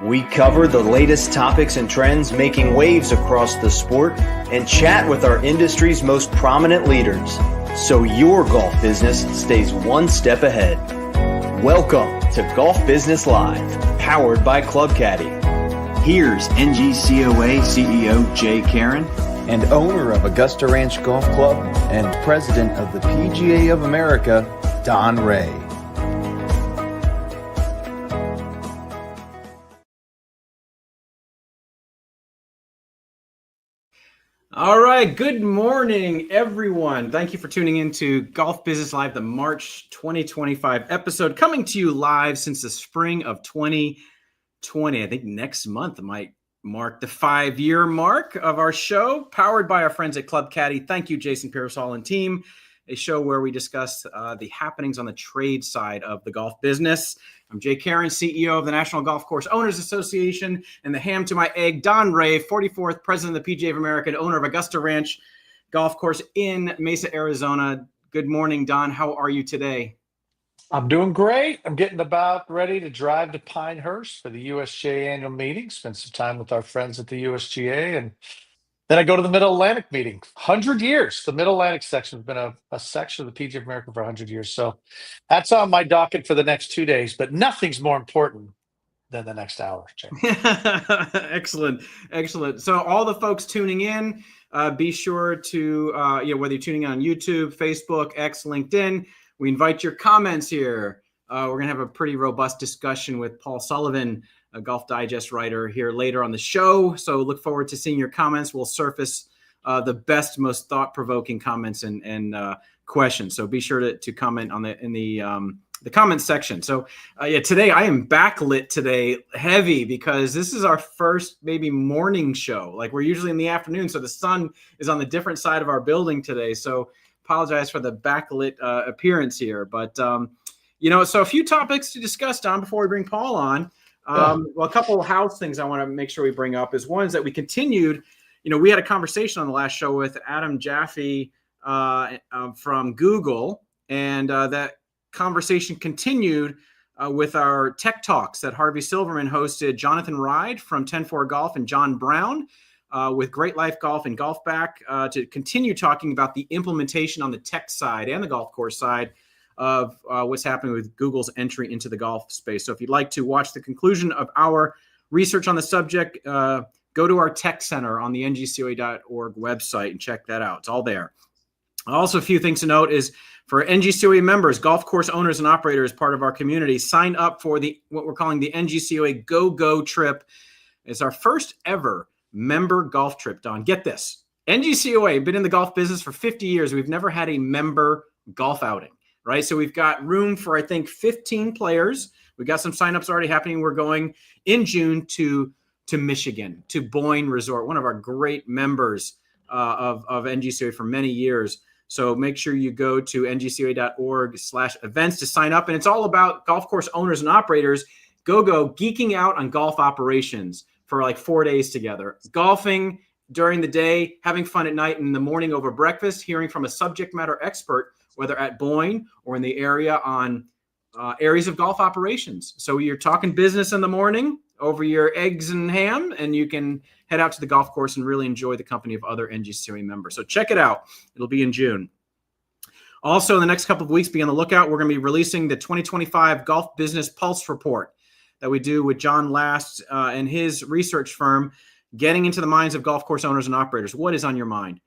We cover the latest topics and trends making waves across the sport and chat with our industry's most prominent leaders, so your golf business stays one step ahead. Welcome to Golf Business Live, powered by Club Caddie. Here's NGCOA CEO Jay Karen and owner of Augusta Ranch Golf Club and president of the PGA of America, Don Rea. All right. Good morning, everyone. Thank you for tuning in to Golf Business Live, the March 2025 episode, coming to you live since the spring of 2020. I think next month might mark the 5-year mark of our show, powered by our friends at Club Caddie. Thank you, Jason Pearsall and team. A show where we discuss the happenings on the trade side of the golf business. I'm Jay Karen, CEO of the National Golf Course Owners Association, and the ham to my egg, Don Rea, 44th president of the PGA of America and owner of Augusta Ranch Golf Course in Mesa, Arizona. Good morning, Don. How are you today? I'm doing great. I'm getting about ready to drive to Pinehurst for the USGA annual meeting, spend some time with our friends at the USGA, and then I go to the Mid-Atlantic meeting. 100 years. The Mid-Atlantic section has been a section of the PGA of America for 100 years. So that's on my docket for the next 2 days, but nothing's more important than the next hour. Excellent. Excellent. So all the folks tuning in, be sure to, whether you're tuning in on YouTube, Facebook, X, LinkedIn, we invite your comments here. We're going to have a pretty robust discussion with Paul Sullivan, a Golf Digest writer, here later on the show. So look forward to seeing your comments. We'll surface the best, most thought-provoking comments and questions. So be sure to comment on in the comments section. So today I am backlit today, heavy, because this is our first maybe morning show. Like, we're usually in the afternoon, so the sun is on the different side of our building today. So apologize for the backlit appearance here, but so a few topics to discuss, Don, before we bring Paul on. Well, a couple of house things I want to make sure we bring up is one is that we continued. We had a conversation on the last show with Adam Jaffe from Google, and that conversation continued with our tech talks that Harvey Silverman hosted. Jonathan Ride from 10-4 Golf and John Brown with Great Life Golf and Golf Back to continue talking about the implementation on the tech side and the golf course side of what's happening with Google's entry into the golf space. So if you'd like to watch the conclusion of our research on the subject, go to our tech center on the ngcoa.org website and check that out. It's all there. Also, a few things to note is for NGCOA members, golf course owners and operators, part of our community, sign up for what we're calling the NGCOA Go trip. It's our first ever member golf trip, Don. Get this. NGCOA, been in the golf business for 50 years. We've never had a member golf outing. Right. So we've got room for, I think, 15 players. We've got some signups already happening. We're going in June to Michigan, to Boyne Resort, one of our great members of NGCOA for many years. So make sure you go to ngcoa.org/events to sign up. And it's all about golf course owners and operators geeking out on golf operations for like 4 days together, golfing during the day, having fun at night, and in the morning over breakfast, hearing from a subject matter expert, whether at Boyne or in the area on areas of golf operations. So you're talking business in the morning over your eggs and ham, and you can head out to the golf course and really enjoy the company of other NGCOA members. So check it out. It'll be in June. Also, in the next couple of weeks, be on the lookout. We're going to be releasing the 2025 Golf Business Pulse Report that we do with John Last and his research firm, getting into the minds of golf course owners and operators. What is on your mind?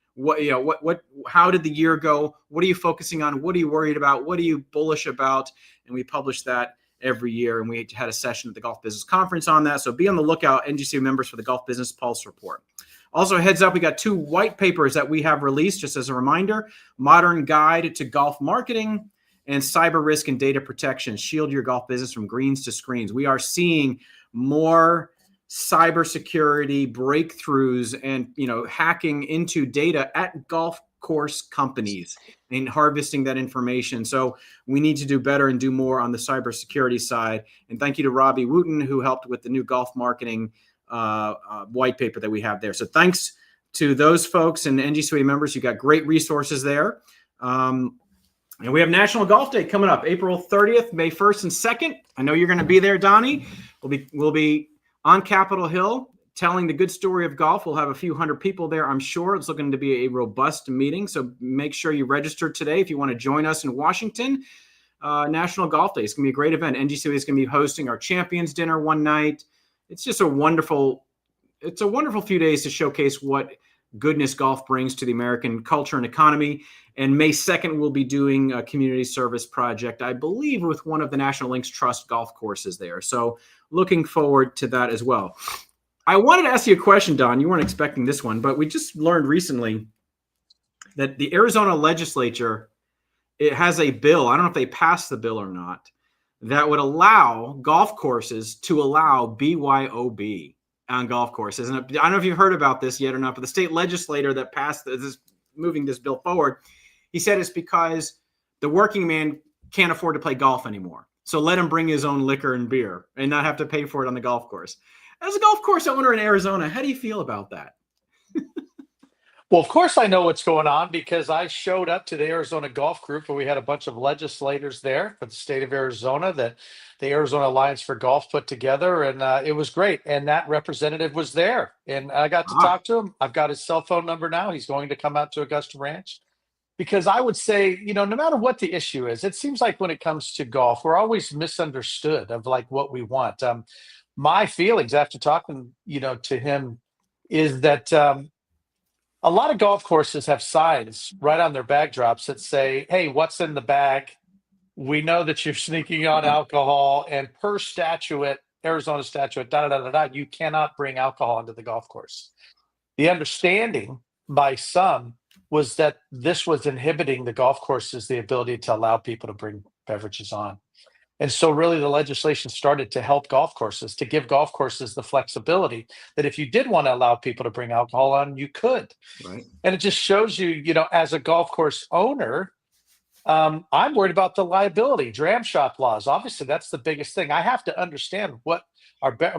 How did the year go? What are you focusing on? What are you worried about? What are you bullish about? And we publish that every year. And we had a session at the Golf Business Conference on that. So be on the lookout, NGCOA members, for the Golf Business Pulse Report. Also, heads up, we got 2 white papers that we have released, just as a reminder: Modern Guide to Golf Marketing and Cyber Risk and Data Protection. Shield your golf business from greens to screens. We are seeing more cybersecurity breakthroughs and hacking into data at golf course companies and harvesting that information. So we need to do better and do more on the cybersecurity side. And thank you to Robbie Wooten, who helped with the new golf marketing white paper that we have there. So thanks to those folks and NGCOA members. You got great resources there. And we have National Golf Day coming up, April 30th, May 1st and 2nd. I know you're going to be there, Donnie. We'll be on Capitol Hill, telling the good story of golf. We'll have a few hundred people there, I'm sure. It's looking to be a robust meeting. So make sure you register today if you want to join us in Washington. National Golf Day. It's going to be a great event. NGCOA is going to be hosting our Champions Dinner one night. It's just a wonderful few days to showcase what goodness golf brings to the American culture and economy. And May 2nd, we'll be doing a community service project, I believe, with one of the National Links Trust golf courses there. So looking forward to that as well. I wanted to ask you a question, Don. You weren't expecting this one, but we just learned recently that the Arizona legislature, it has a bill, I don't know if they passed the bill or not, that would allow golf courses to allow BYOB on golf courses. And I don't know if you've heard about this yet or not, but the state legislator that passed this, moving this bill forward, he said it's because the working man can't afford to play golf anymore. So let him bring his own liquor and beer and not have to pay for it on the golf course. As a golf course owner in Arizona, how do you feel about that? Well, of course I know what's going on because I showed up to the Arizona Golf Group where we had a bunch of legislators there for the state of Arizona that the Arizona Alliance for Golf put together, and it was great. And that representative was there, and I got to talk to him. I've got his cell phone number now. He's going to come out to Augusta Ranch. Because I would say, no matter what the issue is, it seems like when it comes to golf, we're always misunderstood of like what we want. My feelings after talking, to him is that a lot of golf courses have signs right on their bag drops that say, hey, what's in the bag? We know that you're sneaking on alcohol, and per statute, Arizona statute, you cannot bring alcohol into the golf course. The understanding by some was that this was inhibiting the golf courses the ability to allow people to bring beverages on. And so really the legislation started to help golf courses, to give golf courses the flexibility that if you did want to allow people to bring alcohol on, you could. Right. And it just shows you, as a golf course owner, I'm worried about the liability, dram shop laws. Obviously, that's the biggest thing. I have to understand what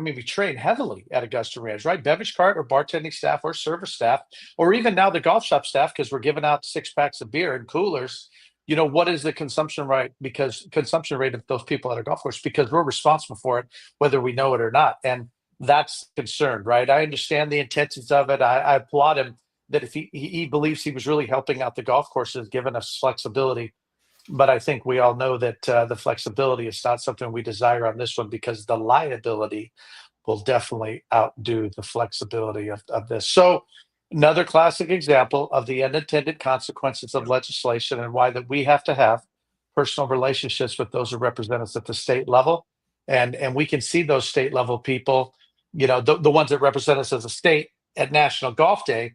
we train heavily at Augusta Ranch, right? Beverage cart or bartending staff or service staff, or even now the golf shop staff, because we're giving out 6 packs of beer and coolers. What is the consumption rate of those people at a golf course? Because we're responsible for it, whether we know it or not. And that's concerned, right? I understand the intentions of it. I applaud him that if he believes he was really helping out the golf courses, giving us flexibility. But I think we all know that the flexibility is not something we desire on this one because the liability will definitely outdo the flexibility of this. So another classic example of the unintended consequences of legislation and why that we have to have personal relationships with those who represent us at the state level. And we can see those state level people, the ones that represent us as a state at National Golf Day.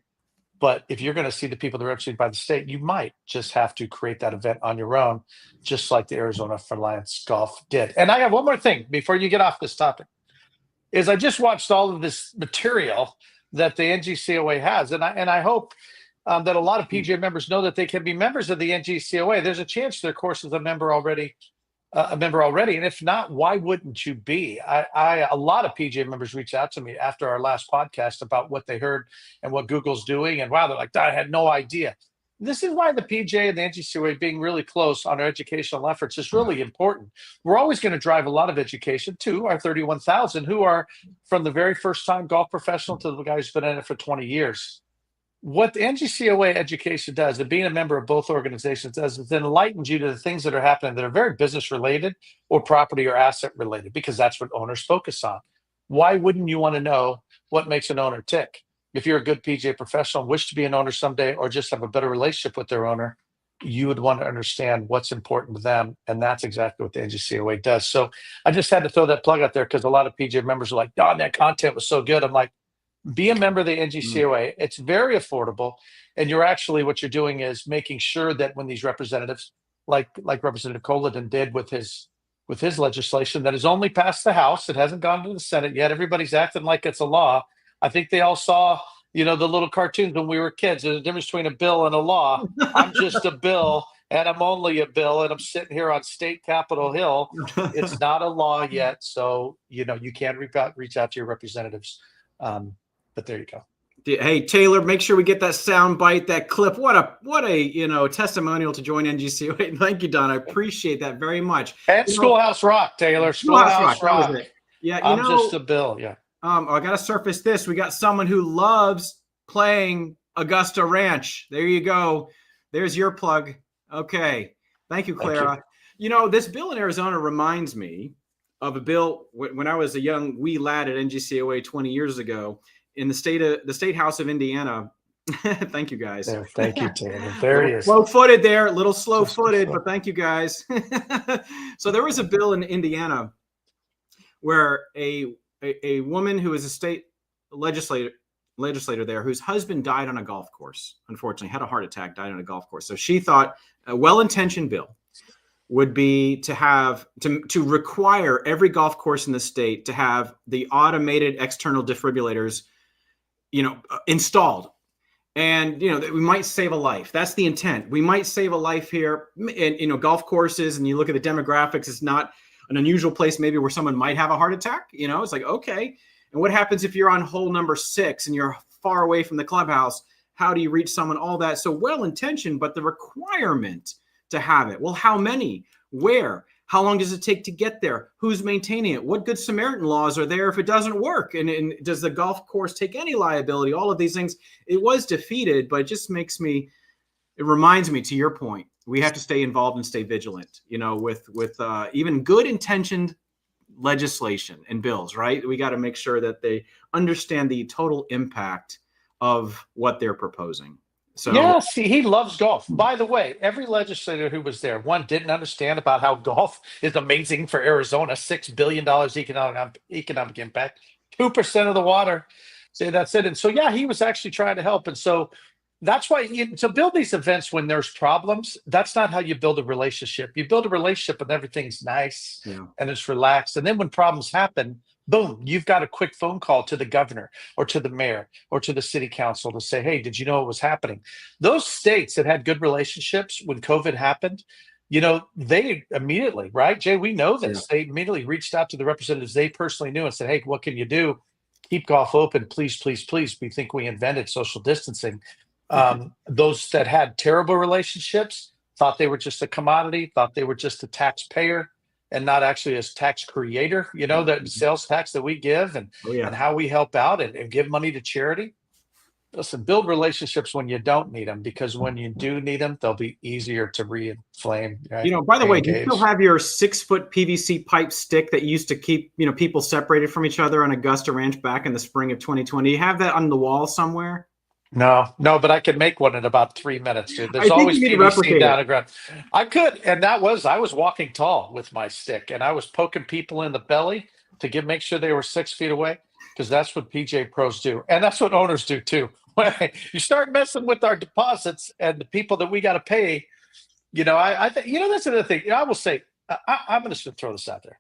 But if you're going to see the people that are represented by the state, you might just have to create that event on your own, just like the Arizona Alliance Golf did. And I have one more thing before you get off this topic, is I just watched all of this material that the NGCOA has. And I hope that a lot of PGA members know that they can be members of the NGCOA. There's a chance their course is a member already. And if not, why wouldn't you be? A lot of PGA members reached out to me after our last podcast about what they heard and what Google's doing. And wow, they're like, I had no idea. This is why the PGA and the NGCOA being really close on our educational efforts is really important. We're always going to drive a lot of education to our 31,000 who are from the very first time golf professional to the guy who's been in it for 20 years. What the NGCOA education does, and being a member of both organizations does, is it enlightens you to the things that are happening that are very business related or property or asset related, because that's what owners focus on. Why wouldn't you want to know what makes an owner tick? If you're a good PGA professional, wish to be an owner someday, or just have a better relationship with their owner, you would want to understand what's important to them. And that's exactly what the NGCOA does. So I just had to throw that plug out there because a lot of PGA members are like, Don, that content was so good. I'm like, be a member of the NGCOA. It's very affordable. And what you're doing is making sure that when these representatives, like Representative Colliton did with his legislation that has only passed the House, it hasn't gone to the Senate yet. Everybody's acting like it's a law. I think they all saw, the little cartoons when we were kids. There's a difference between a bill and a law. I'm just a bill, and I'm only a bill, and I'm sitting here on state Capitol Hill. It's not a law yet. So, you can reach out to your representatives. But there you go. Hey, Taylor, make sure we get that sound bite, that clip. What a testimonial to join NGCOA. Thank you, Don. I appreciate that very much. And Schoolhouse Rock, Taylor. Schoolhouse Rock. Yeah, I'm just a bill. Yeah. I got to surface this. We got someone who loves playing Augusta Ranch. There you go. There's your plug. Okay. Thank you, Clara. You know, this bill in Arizona reminds me of a bill when I was a young wee lad at NGCOA 20 years ago in the state house of Indiana. Thank you, guys. There, thank you, Taylor. There he is. Slow-footed there, a little slow-footed, but thank you, guys. So there was a bill in Indiana where a woman who is a state legislator there, whose husband died on a golf course, unfortunately, had a heart attack, died on a golf course. So she thought a well-intentioned bill would be to require every golf course in the state to have the automated external defibrillators, installed. And, we might save a life. That's the intent. We might save a life here. And, golf courses, and you look at the demographics, it's not an unusual place maybe where someone might have a heart attack. It's like, okay. And what happens if you're on hole number 6 and you're far away from the clubhouse? How do you reach someone? All that. So well-intentioned, but the requirement to have it. Well, how many? Where? How long does it take to get there? Who's maintaining it? What Good Samaritan laws are there if it doesn't work? And does the golf course take any liability? All of these things. It was defeated, but it just it reminds me, to your point, we have to stay involved and stay vigilant, with even good intentioned legislation and bills, right? We got to make sure that they understand the total impact of what they're proposing. So yeah, see, he loves golf. By the way, every legislator who was there, one, didn't understand about how golf is amazing for Arizona, $6 billion economic impact, 2% of the water. Say that's it. And so, yeah, he was actually trying to help. And so that's why to build these events when there's problems, that's not how you build a relationship. You build a relationship when everything's nice and it's relaxed. And then when problems happen, boom, you've got a quick phone call to the governor or to the mayor or to the city council to say, hey, did you know what was happening? Those states that had good relationships when COVID happened, they immediately, right, Jay, we know this. Yeah. They immediately reached out to the representatives they personally knew and said, hey, what can you do? Keep golf open, please, please, please. We think we invented social distancing. Those that had terrible relationships thought they were just a commodity, thought they were just a taxpayer and not actually as tax creator, the sales tax that we give and how we help out and give money to charity. Listen, build relationships when you don't need them, because when you do need them, they'll be easier to re-inflame. Right? By the way, do you still have your 6-foot PVC pipe stick that used to keep, people separated from each other on Augusta Ranch back in the spring of 2020? Do you have that on the wall somewhere? No, but I could make one in about 3 minutes, dude. There's always PVC down the ground. I could, and I was walking tall with my stick, and I was poking people in the belly to make sure they were 6 feet away, because that's what PGA pros do, and that's what owners do too. When you start messing with our deposits and the people that we got to pay, I think that's another thing. I will say, I'm going to throw this out there.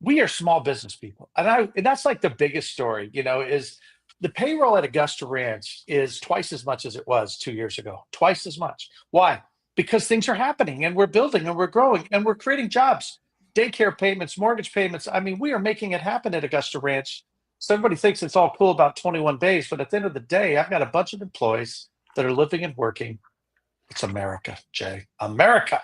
We are small business people, and that's like the biggest story. Is the payroll at Augusta Ranch is twice as much as it was 2 years ago. Twice as much. Why? Because things are happening and we're building and we're growing and we're creating jobs, daycare payments, mortgage payments. I mean, we are making it happen at Augusta Ranch. So everybody thinks it's all cool about 21 bays, but at the end of the day, I've got a bunch of employees that are living and working. It's America, Jay. America.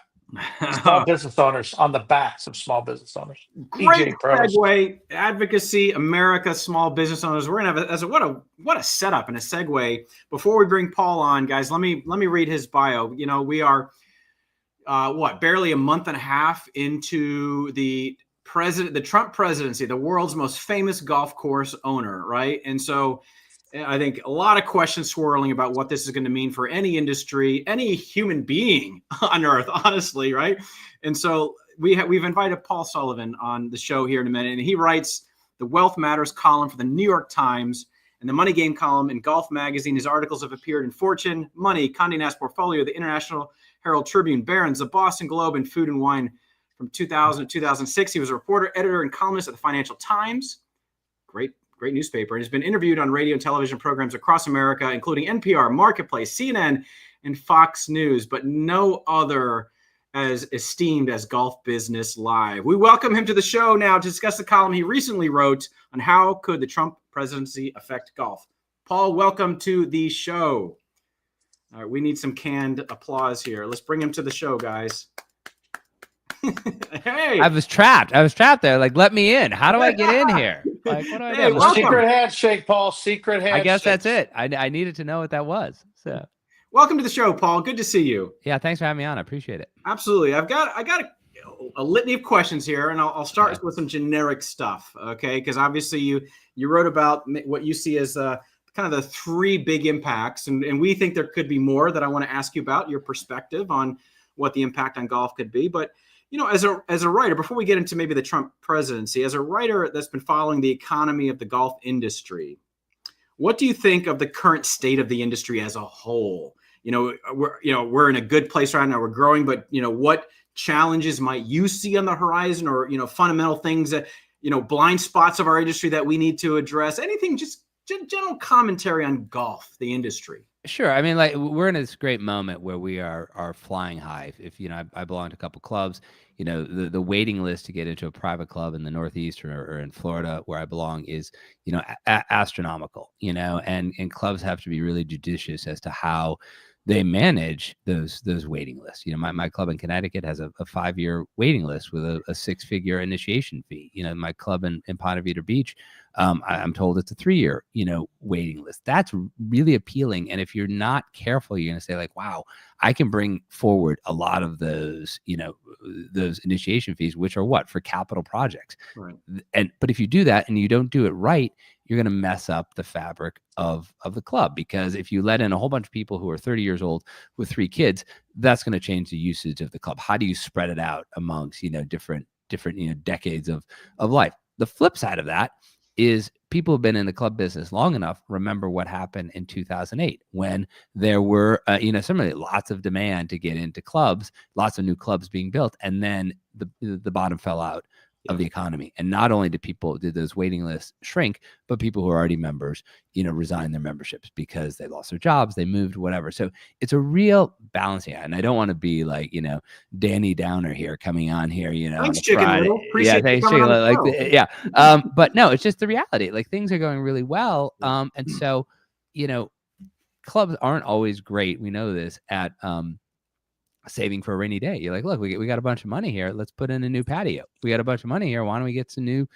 Small business owners on the backs of small business owners. Great segue. Advocacy, America, small business owners. We're gonna have what a setup and a segue. Before we bring Paul on, guys, let me read his bio. We are barely a month and a half into the Trump presidency, the world's most famous golf course owner, right? And so I think a lot of questions swirling about what this is going to mean for any industry, any human being on earth, honestly, right? And so we've invited Paul Sullivan on the show here in a minute, and he writes the Wealth Matters column for the New York Times and the Money Game column in Golf Magazine. His articles have appeared in Fortune, Money, Condé Nast Portfolio, the International Herald Tribune, Barron's, the Boston Globe, and Food and Wine. From 2000 to 2006, he was a reporter, editor, and columnist at the Financial Times. Great newspaper, and has been interviewed on radio and television programs across America, including NPR, Marketplace, CNN, and Fox News, but no other as esteemed as Golf Business Live. We welcome him to the show now to discuss the column he recently wrote on how could the Trump presidency affect golf. Paul, welcome to the show. All right, we need some canned applause here. Let's bring him to the show, guys. Hey, I was trapped there. Like, let me in. How do I get in here? Like, what do I do? Hey, welcome. Secret handshake, Paul. Secret handshake. I guess that's it. I needed to know what that was. So, welcome to the show, Paul. Good to see you. yeah, thanks for having me on. I appreciate it. Absolutely. I got a litany of questions here, and I'll start with some generic stuff, okay? Because obviously you wrote about what you see as kind of the three big impacts, and we think there could be more that I want to ask you about, your perspective on what the impact on golf could be. But as a writer, before we get into maybe the Trump presidency, as a writer that's been following the economy of the golf industry, what do you think of the current state of the industry as a whole? We're in a good place right now. We're growing, but what challenges might you see on the horizon, or fundamental things that blind spots of our industry that we need to address? Anything, just general commentary on golf, the industry. Sure. I mean, like, we're in this great moment where we are flying high. If I belong to a couple clubs. The waiting list to get into a private club in the Northeast or in Florida, where I belong, is astronomical. And clubs have to be really judicious as to how they manage those waiting lists. My club in Connecticut has a 5-year waiting list with a 6-figure initiation fee. My club in Ponte Vedra Beach, I'm told it's a 3-year, waiting list. That's really appealing. And if you're not careful, you're going to say, like, wow, I can bring forward a lot of those, those initiation fees, which are what? For capital projects. Right. But if you do that and you don't do it right, you're going to mess up the fabric of the club, because if you let in a whole bunch of people who are 30 years old with 3 kids, that's going to change the usage of the club. How do you spread it out amongst, different decades of life? The flip side of that is people who've been in the club business long enough remember what happened in 2008, when there were, certainly lots of demand to get into clubs, lots of new clubs being built, and then the bottom fell out of the economy. And not only did those waiting lists shrink, but people who are already members, resign their memberships because they lost their jobs, they moved, whatever. So it's a real balancing act. And I don't want to be like, Danny Downer here coming on here, Thanks, on Chicken Friday. Little. Appreciate Thanks, you coming Chicken on Little. the show. Yeah. But no, it's just the reality. Like, things are going really well. And so, clubs aren't always great. We know this at saving for a rainy day. You're like, look, we got a bunch of money here. Let's put in a new patio. We got a bunch of money here. Why don't we get some new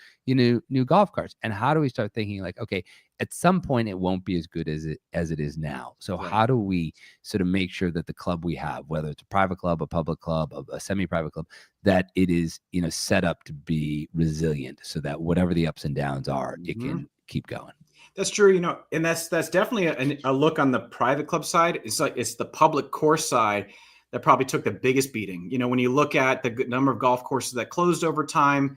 golf carts? And how do we start thinking, like, okay, at some point it won't be as good as it is now. So how do we sort of make sure that the club we have, whether it's a private club, a public club, a semi-private club, that it is, set up to be resilient, so that whatever the ups and downs are, it can keep going. That's true, and that's definitely a look on the private club side. It's like, it's the public course side that probably took the biggest beating. When you look at the number of golf courses that closed over time,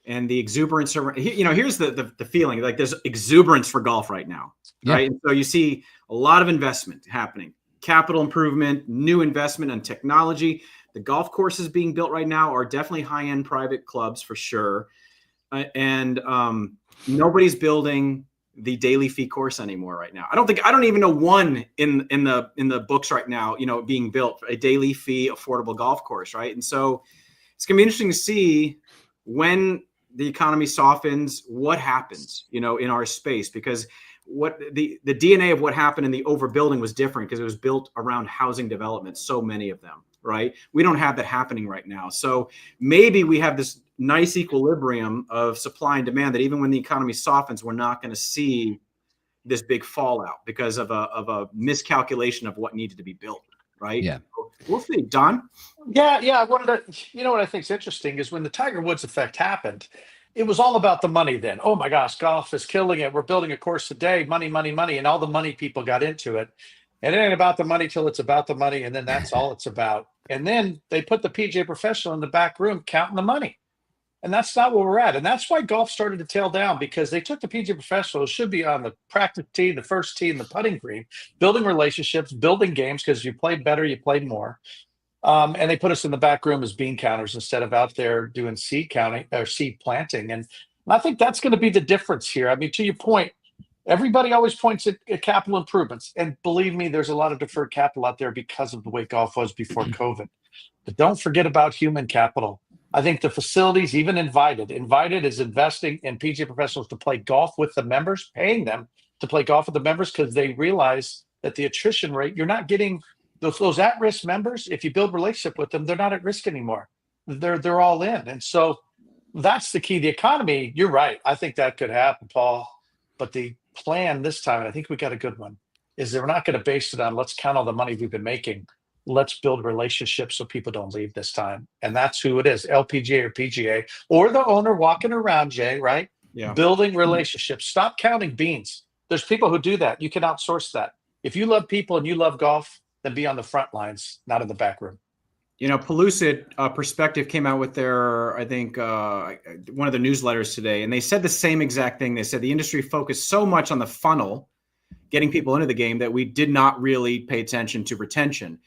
and the exuberance, here's the feeling, like, there's exuberance for golf right now, right? And so you see a lot of investment happening, capital improvement, new investment in technology. The golf courses being built right now are definitely high-end private clubs for sure. And nobody's building the daily fee course anymore right now. I don't even know one in the books right now, being built, a daily fee affordable golf course. Right. And so it's gonna be interesting to see when the economy softens, what happens, in our space, because what the DNA of what happened in the overbuilding was different, because it was built around housing development, so many of them, right? We don't have that happening right now. So maybe we have this nice equilibrium of supply and demand, that even when the economy softens, we're not going to see this big fallout because of a miscalculation of what needed to be built, right? Yeah. So we'll see. Don? Yeah. I wanted to, what I think is interesting is when the Tiger Woods effect happened, it was all about the money then. Oh my gosh, golf is killing it. We're building a course today, money, money, money. And all the money people got into it. And it ain't about the money till it's about the money. And then that's all it's about. And then they put the PGA professional in the back room counting the money. And that's not where we're at. And that's why golf started to tail down, because they took the PGA professional, who should be on the practice tee, the first tee, and the putting green, building relationships, building games, because you play better, you play more. And they put us in the back room as bean counters instead of out there doing seed counting or seed planting. And I think that's going to be the difference here. I mean, to your point, everybody always points at capital improvements. And believe me, there's a lot of deferred capital out there because of the way golf was before COVID. But don't forget about human capital. I think the facilities, even Invited is investing in PGA professionals to play golf with the members, paying them to play golf with the members, because they realize that the attrition rate, you're not getting those at-risk members. If you build relationship with them, they're not at risk anymore. they're all in. And so that's the key. The economy, you're right. I think that could happen, Paul. But the plan this time, and I think we got a good one, is that we're not going to base it on let's count all the money we've been making. Let's build relationships so people don't leave this time. And that's who it is, LPGA or PGA, or the owner walking around, Jay, right? Yeah. Building relationships. Stop counting beans. There's people who do that. You can outsource that. If you love people and you love golf, then be on the front lines, not in the back room. You know, Pellucid Perspective came out with their, I think, one of the newsletters today, and they said the same exact thing. They said the industry focused so much on the funnel, getting people into the game, that we did not really pay attention to retention.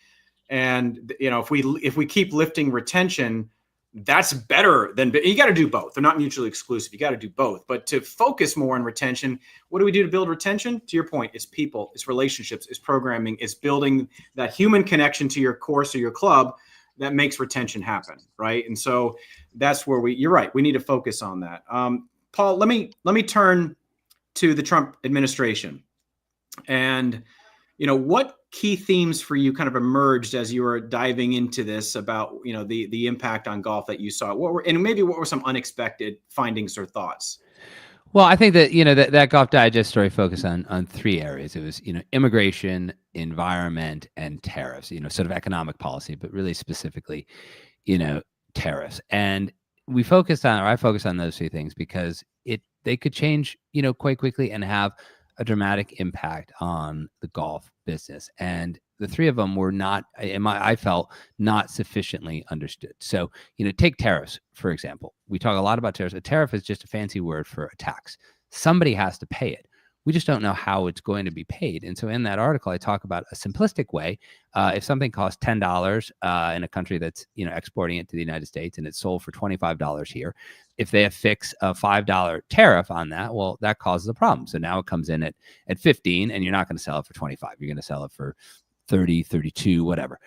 And, you know, if we keep lifting retention, that's better than, you got to do both. They're not mutually exclusive. You got to do both. But to focus more on retention, what do we do to build retention? To your point, it's people, it's relationships, it's programming, it's building that human connection to your course or your club that makes retention happen, right? And so that's where you're right, we need to focus on that. Paul, let me turn to the Trump administration. And, you know, what key themes for you kind of emerged as you were diving into this about, you know, the impact on golf that you saw? What were some unexpected findings or thoughts? Well, I think that, you know, that Golf Digest story focused on three areas. It was, you know, immigration, environment, and tariffs, you know, sort of economic policy, but really specifically, you know, tariffs. And I focused on those three things because they could change, you know, quite quickly and have a dramatic impact on the golf business. And the three of them were I felt not sufficiently understood. So, you know, take tariffs, for example. We talk a lot about tariffs. A tariff is just a fancy word for a tax. Somebody has to pay it. We just don't know how it's going to be paid. And so in that article, I talk about a simplistic way. If something costs $10 in a country that's, you know, exporting it to the United States and it's sold for $25 here, if they affix a $5 tariff on that, well, that causes a problem. So now it comes in at 15 and you're not going to sell it for 25. You're going to sell it for 30, 32, whatever.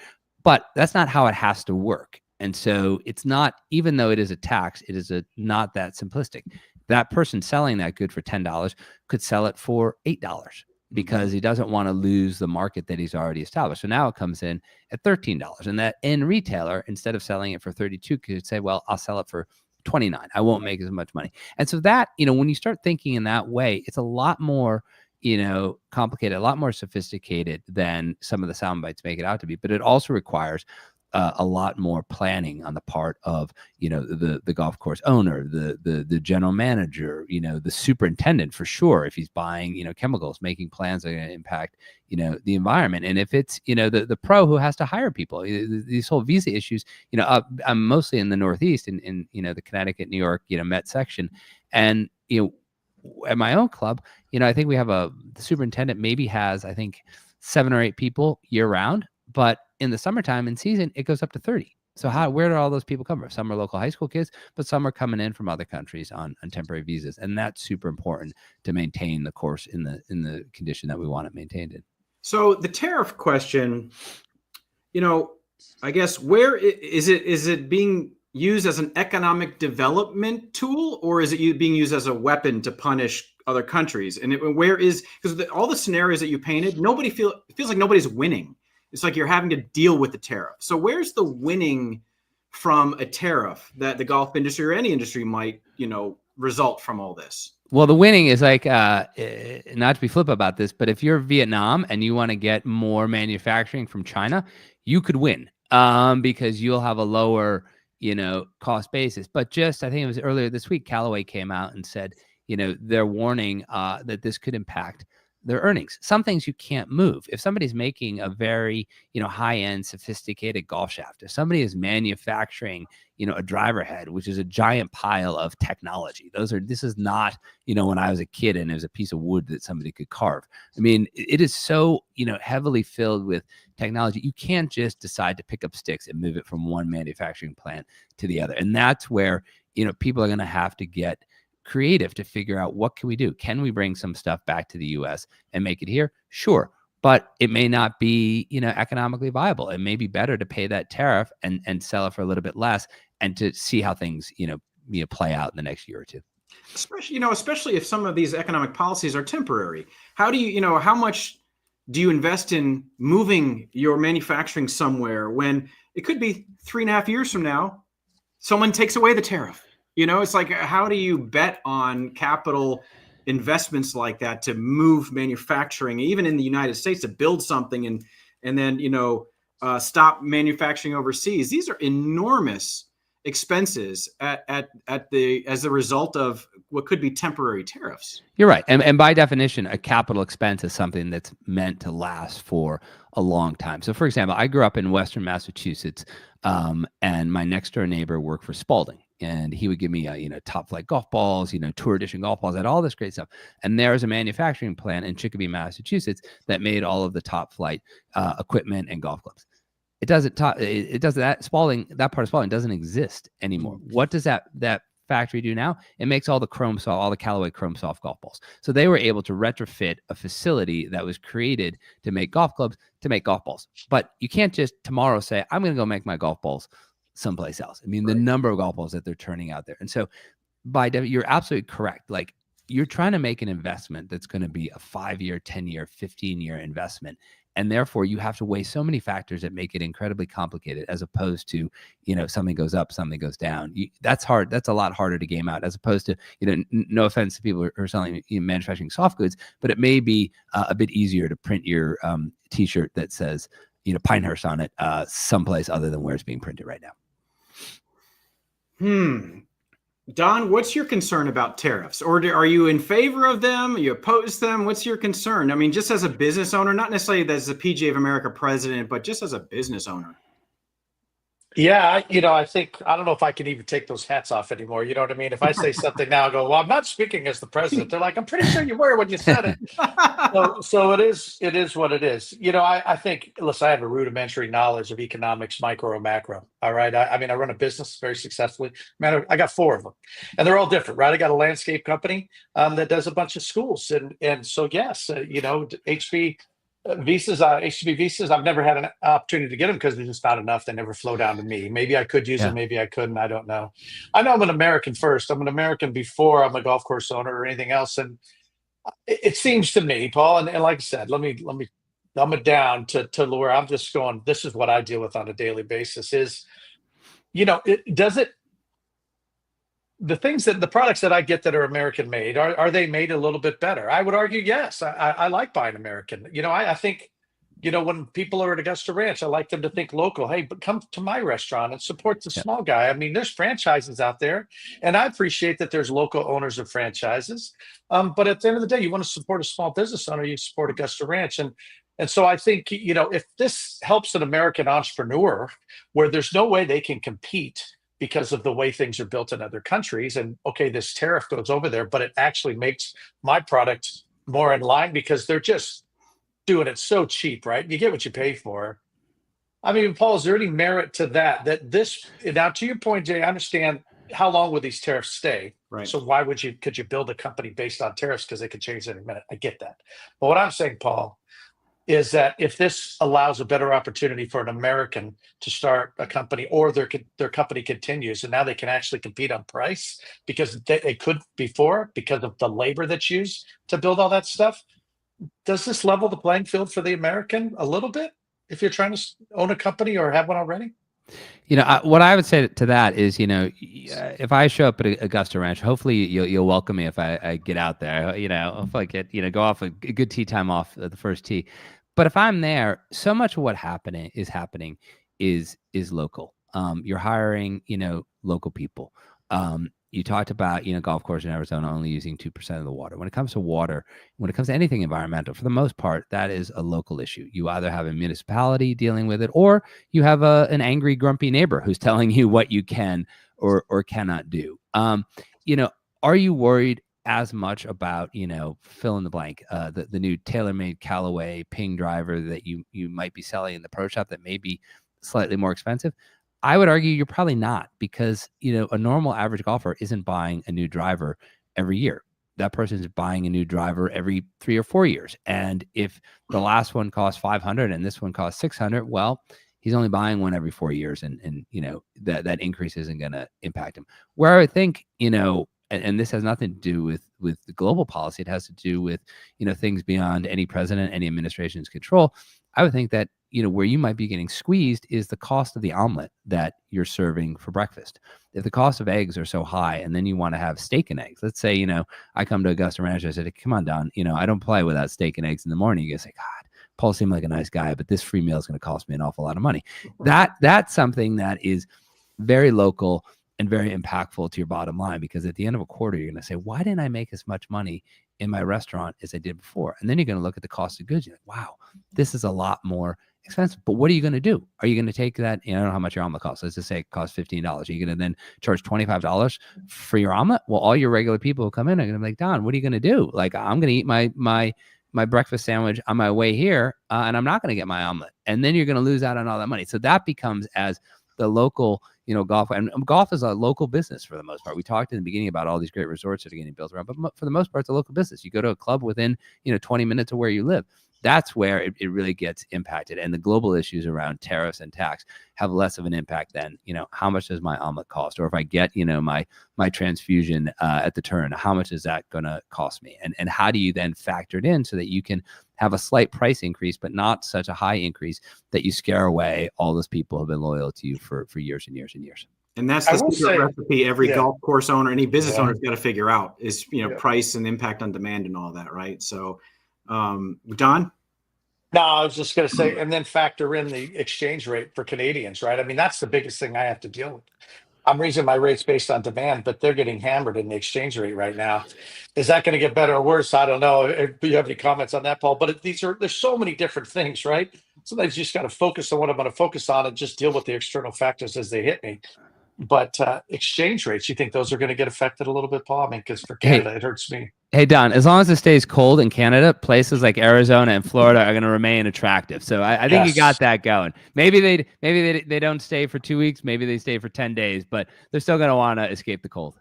But that's not how it has to work. And so it's not, even though it is a tax, it is not that simplistic. That person selling that good for $10 could sell it for $8 because he doesn't want to lose the market that he's already established. So now it comes in at $13. And that end retailer, instead of selling it for 32, could say, well, I'll sell it for 29. I won't make as much money. And so that, you know, when you start thinking in that way, it's a lot more, you know, complicated, a lot more sophisticated than some of the sound bites make it out to be. But it also requires a lot more planning on the part of, you know, the golf course owner, the general manager, you know, the superintendent for sure. If he's buying, you know, chemicals, making plans that are going to impact, you know, the environment. And if it's, you know, the pro who has to hire people, these whole visa issues, you know, I'm mostly in the Northeast in you know, the Connecticut, New York, you know, Met section. And, you know, at my own club, you know, I think we have the superintendent maybe has, I think, 7 or 8 people year round, but in the summertime and season, it goes up to 30. So where do all those people come from? Some are local high school kids, but some are coming in from other countries on temporary visas. And that's super important to maintain the course in the condition that we want it maintained in. So the tariff question, you know, I guess where is it being used as an economic development tool, or is it being used as a weapon to punish other countries? And where is, because all the scenarios that you painted, it feels like nobody's winning. It's like you're having to deal with the tariff. So where's the winning from a tariff that the golf industry or any industry might, you know, result from all this? Well, the winning is like, not to be flip about this, but if you're Vietnam and you want to get more manufacturing from China, you could win because you'll have a lower, you know, cost basis. But just, I think it was earlier this week, Callaway came out and said, you know, they're warning that this could impact their earnings. Some things you can't move. If somebody's making a very, you know, high-end, sophisticated golf shaft, if somebody is manufacturing, you know, a driver head, which is a giant pile of technology, this is not, you know, when I was a kid and it was a piece of wood that somebody could carve. I mean, it is so, you know, heavily filled with technology. You can't just decide to pick up sticks and move it from one manufacturing plant to the other. And that's where, you know, people are going to have to get creative to figure out, what can we do? Can we bring some stuff back to the US and make it here? Sure. But it may not be, you know, economically viable. It may be better to pay that tariff and sell it for a little bit less and to see how things, you know, play out in the next year or two. Especially if some of these economic policies are temporary. How do you, you know, how much do you invest in moving your manufacturing somewhere when it could be 3.5 years from now, someone takes away the tariff. It's like, how do you bet on capital investments like that to move manufacturing, even in the United States, to build something and then, stop manufacturing overseas? These are enormous expenses as a result of what could be temporary tariffs. You're right. And by definition, a capital expense is something that's meant to last for a long time. So for example, I grew up in Western Massachusetts, and my next door neighbor worked for Spalding. And he would give me, top flight golf balls, tour edition golf balls, and all this great stuff. And there's a manufacturing plant in Chicopee, Massachusetts, that made all of the top flight equipment and golf clubs. It doesn't. That part of Spalding doesn't exist anymore. What does that factory do now? It makes all the Callaway Chrome Soft golf balls. So they were able to retrofit a facility that was created to make golf clubs to make golf balls. But you can't just tomorrow say, I'm going to go make my golf balls someplace else. I mean, the number of golf balls that they're turning out there. And so you're absolutely correct. Like, you're trying to make an investment that's going to be a 5-year, 10-year, 15-year investment. And therefore you have to weigh so many factors that make it incredibly complicated, as opposed to, something goes up, something goes down. That's hard. That's a lot harder to game out, as opposed to, no offense to people who are selling, manufacturing soft goods, but it may be a bit easier to print your t-shirt that says, Pinehurst on it, someplace other than where it's being printed right now. Don, what's your concern about tariffs? Or are you in favor of them? You oppose them? What's your concern? I mean, just as a business owner, not necessarily as the PGA of America president, but just as a business owner. Yeah, I think, I don't know if I can even take those hats off anymore. You know what I mean? If I say something now, I go, well, I'm not speaking as the president. They're like, I'm pretty sure you were when you said it. So it is what it is. I think, listen, I have a rudimentary knowledge of economics, micro or macro. All right. I mean, I run a business very successfully. I got 4 of them, and they're all different, right? I got a landscape company that does a bunch of schools. And so, yes, HB visas, I've never had an opportunity to get them because there's just not enough. They never flow down to me. Maybe I could use them, maybe I couldn't. I don't know. I know I'm an American first. I'm an American before I'm a golf course owner or anything else. And it seems to me, Paul, and like I said, let me dumb it down to where I'm just going, this is what I deal with on a daily basis is, the products that I get that are American made, are they made a little bit better? I would argue, yes. I like buying American. I think, when people are at Augusta Ranch, I like them to think local. Hey, but come to my restaurant and support the small guy. I mean, there's franchises out there, and I appreciate that there's local owners of franchises. But at the end of the day, you want to support a small business owner, you support Augusta Ranch. And so I think, if this helps an American entrepreneur where there's no way they can compete because of the way things are built in other countries. And okay, this tariff goes over there, but it actually makes my product more in line because they're just doing it so cheap, right? You get what you pay for. I mean, Paul, is there any merit to that this, now to your point, Jay, I understand how long will these tariffs stay? Right. So why could you build a company based on tariffs? Because they could change in a minute. I get that. But what I'm saying, Paul, is that if this allows a better opportunity for an American to start a company, or their company continues, and now they can actually compete on price because they could before because of the labor that's used to build all that stuff. Does this level the playing field for the American a little bit if you're trying to own a company or have one already? What I would say to that is, if I show up at Augusta Ranch, hopefully you'll welcome me if I get out there. If I get go off a good tee time off the first tee. But if I'm there, so much of what is happening is local. You're hiring, local people. You talked about, golf course in Arizona only using 2% of the water. When it comes to water, when it comes to anything environmental, for the most part, that is a local issue. You either have a municipality dealing with it, or you have an angry, grumpy neighbor who's telling you what you can or cannot do. Are you worried as much about, fill in the blank, the new TaylorMade Callaway Ping driver that you might be selling in the pro shop that may be slightly more expensive? I would argue you're probably not, because, a normal average golfer isn't buying a new driver every year. That person is buying a new driver every 3 or 4 years. And if the last one costs $500 and this one costs $600, well, he's only buying one every 4 years. And that increase isn't going to impact him. Where I would think, and this has nothing to do with the global policy. It has to do with, things beyond any president, any administration's control, I would think that, where you might be getting squeezed is the cost of the omelet that you're serving for breakfast. If the cost of eggs are so high and then you want to have steak and eggs, let's say, I come to Augusta Ranch, I said, come on, Don, I don't play without steak and eggs in the morning. You say, God, Paul seemed like a nice guy, but this free meal is going to cost me an awful lot of money. That's something that is very local and very impactful to your bottom line, because at the end of a quarter, you're going to say, why didn't I make as much money in my restaurant as I did before? And then you're going to look at the cost of goods. You're like, wow, this is a lot more expensive. But what are you going to do? Are you going to take that? I don't know how much your omelet costs. Let's just say it costs $15. Are you going to then charge $25 for your omelet? Well, all your regular people who come in are going to be like, Don, what are you going to do? Like, I'm going to eat my breakfast sandwich on my way here, and I'm not going to get my omelet. And then you're going to lose out on all that money. So that becomes, as the local, golf, and golf is a local business for the most part. We talked in the beginning about all these great resorts that are getting built around, but for the most part, it's a local business. You go to a club within, 20 minutes of where you live. That's where it really gets impacted. And the global issues around tariffs and tax have less of an impact than, how much does my omelet cost? Or if I get, my transfusion at the turn, how much is that going to cost me? And how do you then factor it in so that you can have a slight price increase, but not such a high increase that you scare away all those people who have been loyal to you for years and years and years. And that's the secret recipe every golf course owner, any business owner's got to figure out is, price and impact on demand and all that, right? So, Don? No, I was just going to say, and then factor in the exchange rate for Canadians, right? I mean, that's the biggest thing I have to deal with. I'm raising my rates based on demand, but they're getting hammered in the exchange rate right now. Is that going to get better or worse? I don't know. If you have any comments on that, Paul? But there's so many different things, right? Sometimes you just got to focus on what I'm going to focus on and just deal with the external factors as they hit me. But exchange rates, you think those are going to get affected a little bit, Paul? I mean, because for Canada, it hurts me. Hey, Don, as long as it stays cold in Canada, places like Arizona and Florida are going to remain attractive. So I think you got that going. Maybe they don't stay for 2 weeks. Maybe they stay for 10 days, but they're still going to want to escape the cold.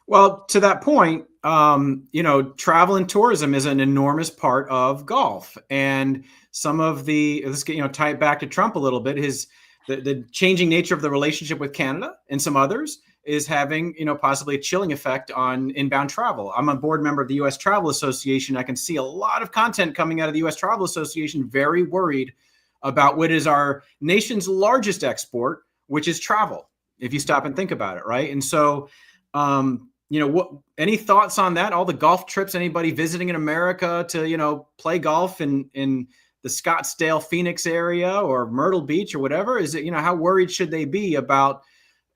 Well, to that point, travel and tourism is an enormous part of golf. And some of let's get, tie it back to Trump a little bit, the changing nature of the relationship with Canada and some others is having, possibly a chilling effect on inbound travel. I'm a board member of the U.S. Travel Association. I can see a lot of content coming out of the U.S. Travel Association, very worried about what is our nation's largest export, which is travel, if you stop and think about it, right? And so, any thoughts on that? All the golf trips, anybody visiting in America to, play golf in the Scottsdale, Phoenix area or Myrtle Beach or whatever, is it, how worried should they be about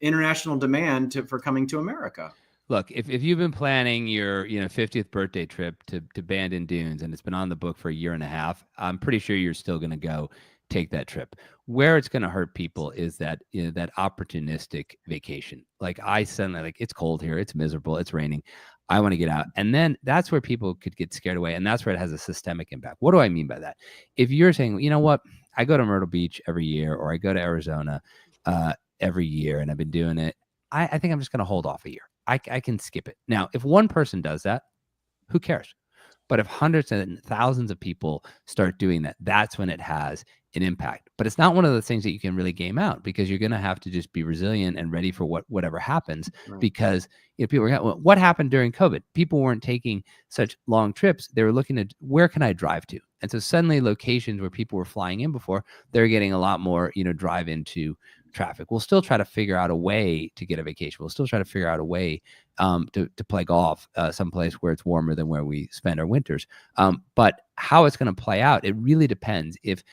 international demand for coming to America? Look, if you've been planning your 50th birthday trip to Bandon Dunes and it's been on the book for a year and a half, I'm pretty sure you're still going to go take that trip. Where it's going to hurt people is that that opportunistic vacation. Like I suddenly it's cold here, it's miserable, it's raining, I want to get out. And then that's where people could get scared away. And that's where it has a systemic impact. What do I mean by that? If you're saying, what, I go to Myrtle Beach every year, or I go to Arizona every year, and I've been doing it, I think I'm just going to hold off a year. I can skip it. Now, if one person does that, who cares? But if hundreds and thousands of people start doing that, that's when it has an impact. But it's not one of the things that you can really game out, because you're going to have to just be resilient and ready for whatever happens. Right. Because people were, what happened during COVID? People weren't taking such long trips. They were looking at, where can I drive to? And so suddenly locations where people were flying in before, they're getting a lot more, drive into traffic. We'll still try to figure out a way to get a vacation. We'll still try to figure out a way to play golf someplace where it's warmer than where we spend our winters. But how it's going to play out, it really depends. If,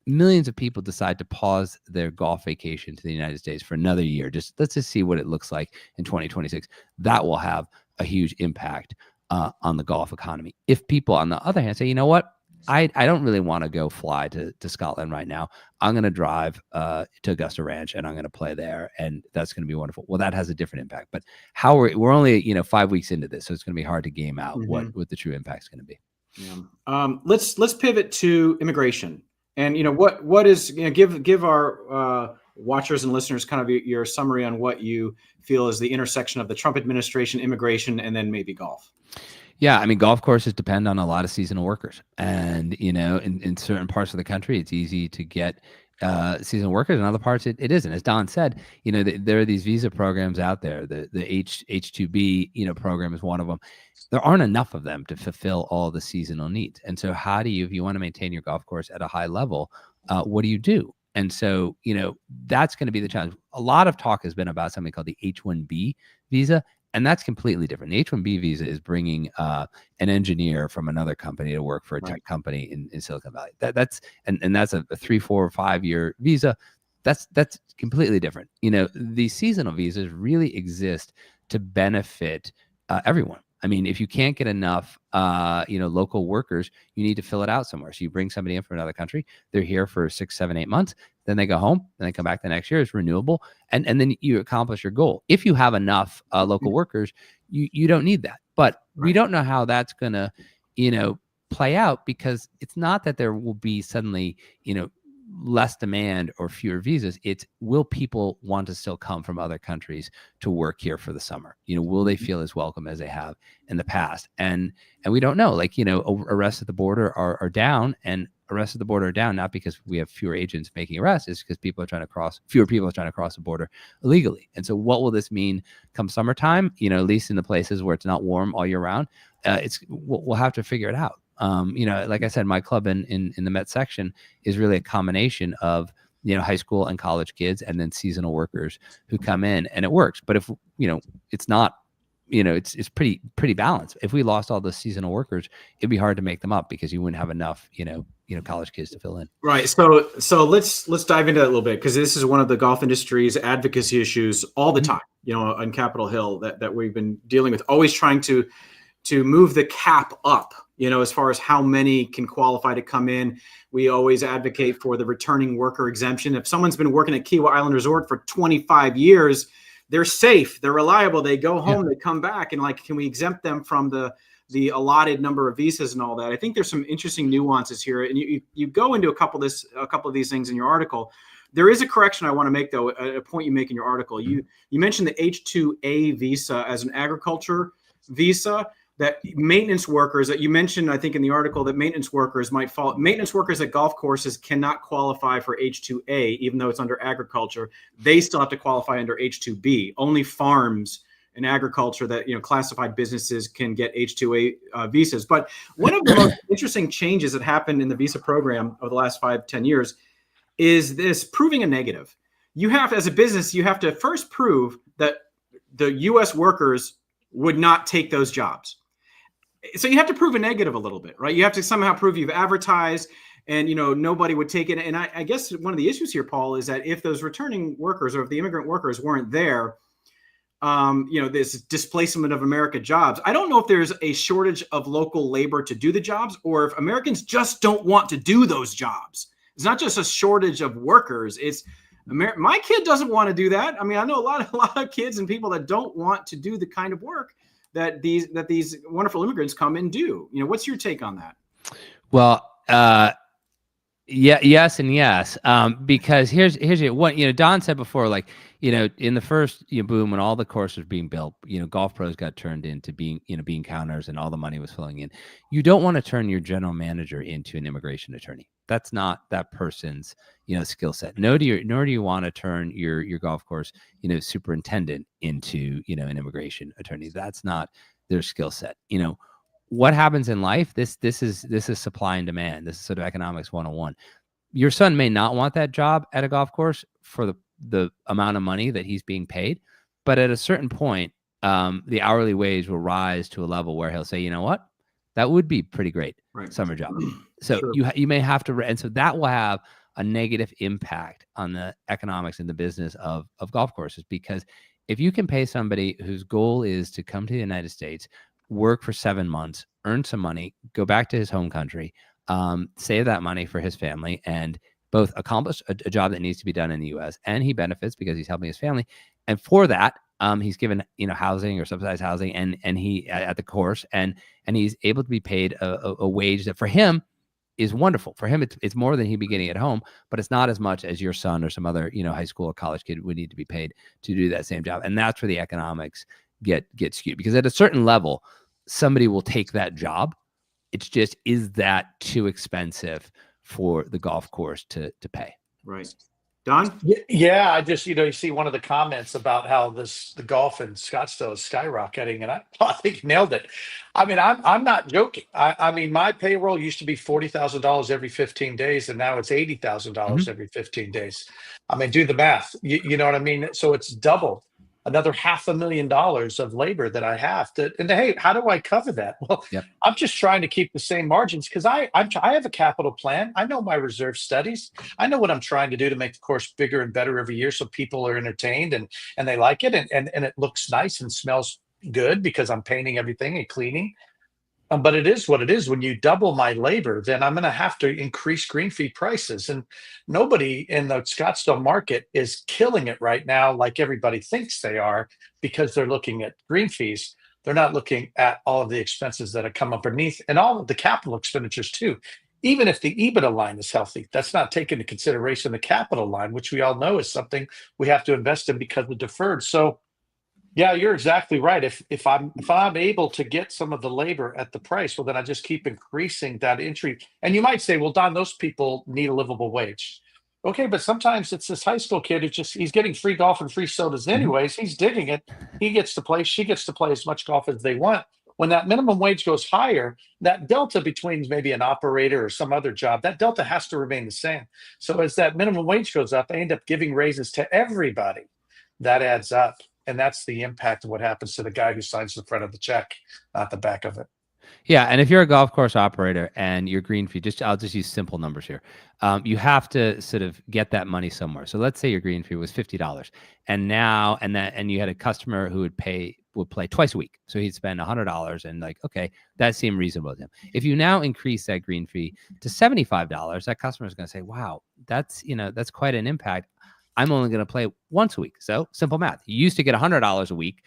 millions of people decide to pause their golf vacation to the United States for another year, let's just see what it looks like in 2026. That will have a huge impact on the golf economy. If people, on the other hand, say, I don't really want to go fly to Scotland right now. I'm going to drive to Augusta Ranch and I'm going to play there, and that's going to be wonderful. Well, that has a different impact. But how we're only 5 weeks into this, so it's going to be hard to game out what the true impact is going to be. Yeah. Let's pivot to immigration, and what is give our watchers and listeners kind of your summary on what you feel is the intersection of the Trump administration, immigration, and then maybe golf. Yeah, I mean, golf courses depend on a lot of seasonal workers, and in certain parts of the country, it's easy to get seasonal workers, and other parts it isn't. As Don said, there are these visa programs out there. The H2B program is one of them. There aren't enough of them to fulfill all the seasonal needs. And so how do you, if you want to maintain your golf course at a high level, what do you do? And so, that's going to be the challenge. A lot of talk has been about something called the H-1B visa, and that's completely different. The H-1B visa is bringing an engineer from another company to work for a tech company in Silicon Valley. That's a 3, 4, or 5 year visa. That's completely different. These seasonal visas really exist to benefit everyone. I mean, if you can't get enough, local workers, you need to fill it out somewhere. So you bring somebody in from another country. They're here for 6, 7, 8 months. Then they go home and they come back the next year. It's renewable. And then you accomplish your goal. If you have enough local workers, you don't need that. But we don't know how that's going to, play out, because it's not that there will be suddenly, less demand or fewer visas. It's, will people want to still come from other countries to work here for the summer? Will they feel as welcome as they have in the past? And we don't know. Arrests at the border are down, and arrests at the border are down not because we have fewer agents making arrests, it's because fewer people are trying to cross the border illegally. And so what will this mean come summertime? At least in the places where it's not warm all year round, we'll have to figure it out. Like I said, my club in the Met section is really a combination of, high school and college kids, and then seasonal workers who come in, and it works. But if, it's not, it's pretty balanced. If we lost all the seasonal workers, it'd be hard to make them up, because you wouldn't have enough, college kids to fill in. Right. So let's dive into that a little bit, because this is one of the golf industry's advocacy issues all the time, on Capitol Hill that we've been dealing with, always trying to move the cap up, as far as how many can qualify to come in. We always advocate for the returning worker exemption. If someone's been working at Kiawah Island Resort for 25 years, they're safe, they're reliable, they go home, they come back, and can we exempt them from the allotted number of visas and all that? I think there's some interesting nuances here, and you go into a couple of these things in your article. There is a correction I want to make, though, a point you make in your article. You mentioned the H-2A visa as an agriculture visa. That maintenance workers that you mentioned, I think in the article, that maintenance workers at golf courses cannot qualify for H-2A, even though it's under agriculture. They still have to qualify under H-2B. Only farms and agriculture that, classified businesses can get H-2A visas. But one of the most interesting changes that happened in the visa program over the last 5-10 years is this proving a negative. You have, as a business, you have to first prove that the U.S. workers would not take those jobs. So you have to prove a negative a little bit, right? You have to somehow prove you've advertised, and nobody would take it. And I guess one of the issues here, Paul, is that if those returning workers, or if the immigrant workers weren't there, this displacement of America jobs. I don't know if there's a shortage of local labor to do the jobs, or if Americans just don't want to do those jobs. It's not just a shortage of workers. It's my kid doesn't want to do that. I mean, I know a lot of kids and people that don't want to do the kind of work that these wonderful immigrants come and do. What's your take on that? Well, yes and yes. Because here's what Don said before, in the first boom, when all the courses were being built, golf pros got turned into being counters, and all the money was flowing in. You don't want to turn your general manager into an immigration attorney. That's not that person's skill set. Nor do you want to turn your golf course superintendent into an immigration attorney. That's not their skill set. What happens in life? This is supply and demand. This is sort of economics 101. Your son may not want that job at a golf course for the amount of money that he's being paid, but at a certain point, the hourly wage will rise to a level where he'll say, you know what, that would be pretty great summer job. So sure. you may have to, and so that will have a negative impact on the economics and the business of golf courses, because if you can pay somebody whose goal is to come to the United States, work for 7 months, earn some money, go back to his home country, save that money for his family, and both accomplish a job that needs to be done in the U.S. and he benefits because he's helping his family, and for that, he's given housing or subsidized housing, and he at the course, and he's able to be paid a wage that for him is wonderful. For him, it's more than he'd be getting at home, but it's not as much as your son or some other high school or college kid would need to be paid to do that same job, and that's where the economics get skewed, because at a certain level, somebody will take that job. It's just, is that too expensive for the golf course to pay? Right. Don? Yeah, I just, you see one of the comments about how the golf in Scottsdale is skyrocketing, and I think you nailed it. I mean, I'm not joking. I mean, my payroll used to be $40,000 every 15 days, and now it's $80,000 every 15 days. I mean, do the math. You know what I mean? So it's double, another $500,000 of labor that I have to. And hey, how do I cover that? Well, Yep. I'm just trying to keep the same margins because I have a capital plan. I know my reserve studies. I know what I'm trying to do to make the course bigger and better every year, so people are entertained and they like it, and it looks nice and smells good because I'm painting everything and cleaning. But it is what it is. When you double my labor, then I'm going to have to increase green fee prices. And nobody in the Scottsdale market is killing it right now like everybody thinks they are, because they're looking at green fees. They're not looking at all of the expenses that have come underneath and all of the capital expenditures too. Even if the EBITDA line is healthy, that's not taken into consideration the capital line, which we all know is something we have to invest in because of deferred. So yeah, you're exactly right. If I'm able to get some of the labor at the price, well, then I just keep increasing that entry. And you might say, well, Don, those people need a livable wage. Okay, but sometimes it's this high school kid who he's getting free golf and free sodas anyways. He's digging it. He gets to play. She gets to play as much golf as they want. When that minimum wage goes higher, that delta between maybe an operator or some other job, that delta has to remain the same. So as that minimum wage goes up, I end up giving raises to everybody. That adds up. And that's the impact of what happens to the guy who signs the front of the check, not the back of it. Yeah, and if you're a golf course operator and your green fee, I'll just use simple numbers here. You have to sort of get that money somewhere. So let's say your green fee was $50, and you had a customer who would play twice a week. So he'd spend $100, and okay, that seemed reasonable to him. If you now increase that green fee to $75, that customer is going to say, "Wow, that's quite an impact. I'm only going to play once a week." So simple math. You used to get $100 a week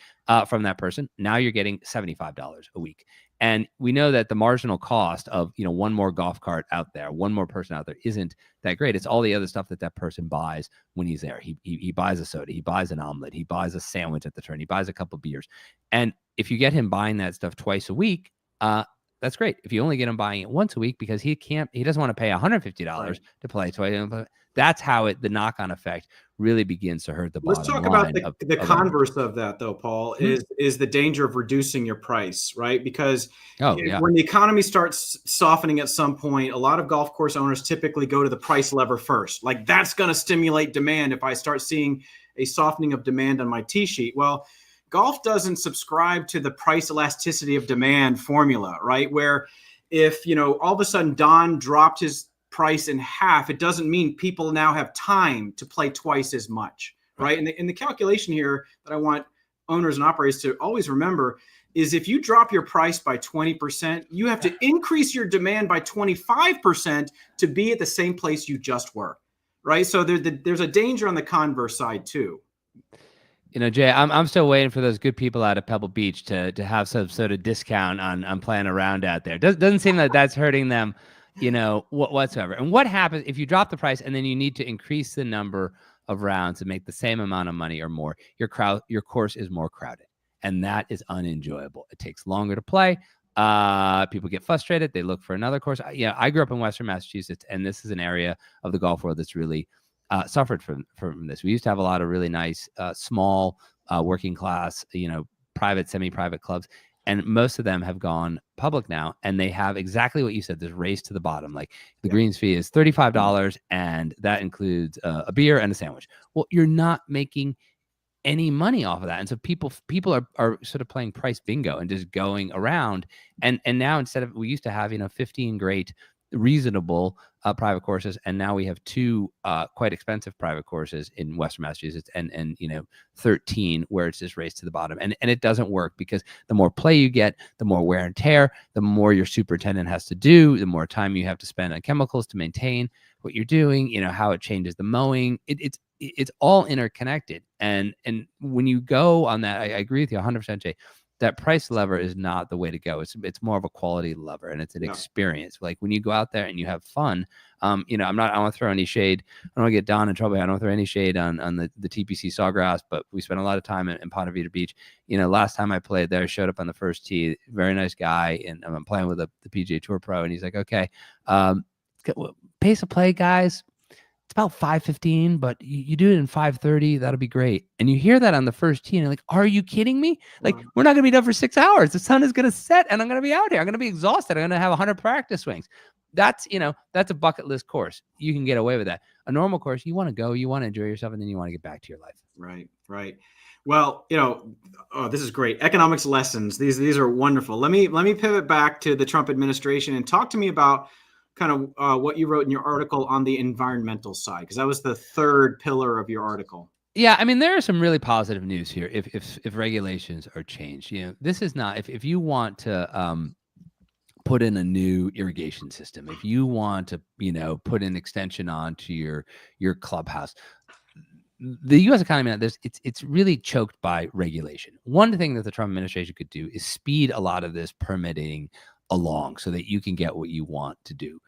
from that person. Now you're getting $75 a week. And we know that the marginal cost of, one more golf cart out there, one more person out there isn't that great. It's all the other stuff that person buys when he's there. He buys a soda, he buys an omelet, he buys a sandwich at the turn, he buys a couple beers. And if you get him buying that stuff twice a week, that's great. If you only get him buying it once a week, because he doesn't want to pay $150 to play twice. That's how the knock-on effect really begins to hurt the bottom line. Let's talk about the converse of that, though, Paul, is the danger of reducing your price, right? Because when the economy starts softening at some point, a lot of golf course owners typically go to the price lever first. Like, that's going to stimulate demand if I start seeing a softening of demand on my tee sheet. Well, golf doesn't subscribe to the price elasticity of demand formula, right? Where if, all of a sudden Don dropped his price in half, it doesn't mean people now have time to play twice as much, right? And the calculation here that I want owners and operators to always remember is, if you drop your price by 20%, you have to increase your demand by 25% to be at the same place you just were, right? So there's a danger on the converse side too. Jay, I'm still waiting for those good people out of Pebble Beach to have some sort of discount on playing around out there. Doesn't seem that that's hurting them, whatsoever. And what happens if you drop the price and then you need to increase the number of rounds to make the same amount of money or more? Your course is more crowded, and that is unenjoyable. It takes longer to play. People get frustrated. They look for another course. I grew up in Western Massachusetts, and this is an area of the golf world that's really suffered from this. We used to have a lot of really nice, small, working class, private, semi-private clubs. And most of them have gone public now, and they have exactly what you said, this race to the bottom. Like, the greens fee is $35, and that includes a beer and a sandwich. Well, you're not making any money off of that. And so people are sort of playing price bingo and just going around. And now, instead of, we used to have, 15 great, reasonable private courses, and now we have 2 quite expensive private courses in Western Massachusetts, and 13 where it's just race to the bottom, and it doesn't work, because the more play you get, the more wear and tear, the more your superintendent has to do, the more time you have to spend on chemicals to maintain what you're doing, how it changes the mowing. It's all interconnected, and when you go on that, I agree with you 100%, Jay. That price lever is not the way to go. It's more of a quality lever, and it's an experience. Like, when you go out there and you have fun, I don't want to throw any shade. I don't want to get Don in trouble. I don't throw any shade on the TPC Sawgrass, but we spent a lot of time in Ponte Vedra Beach. Last time I played there, I showed up on the first tee, very nice guy, and I'm playing with the PGA Tour pro, and he's like, okay, pace of play, guys. it's about 5:15, but you do it in 5:30, that'll be great. And you hear that on the first tee, and you're like, are you kidding me? Like, we're not gonna be done for 6 hours. The sun is gonna set, and I'm gonna be out here. I'm gonna be exhausted. I'm gonna have 100 practice swings. That's a bucket list course. You can get away with that. A normal course, you want to go, you want to enjoy yourself, and then you want to get back to your life. Right. Well, this is great. Economics lessons. These are wonderful. Let me pivot back to the Trump administration and talk to me about kind of what you wrote in your article on the environmental side, because that was the third pillar of your article. Yeah, I mean, there is some really positive news here. If regulations are changed, this is not if you want to put in a new irrigation system, if you want to put an extension onto your clubhouse. The U.S. economy, it's really choked by regulation. One thing that the Trump administration could do is speed a lot of this permitting along so that you can get what you want to do.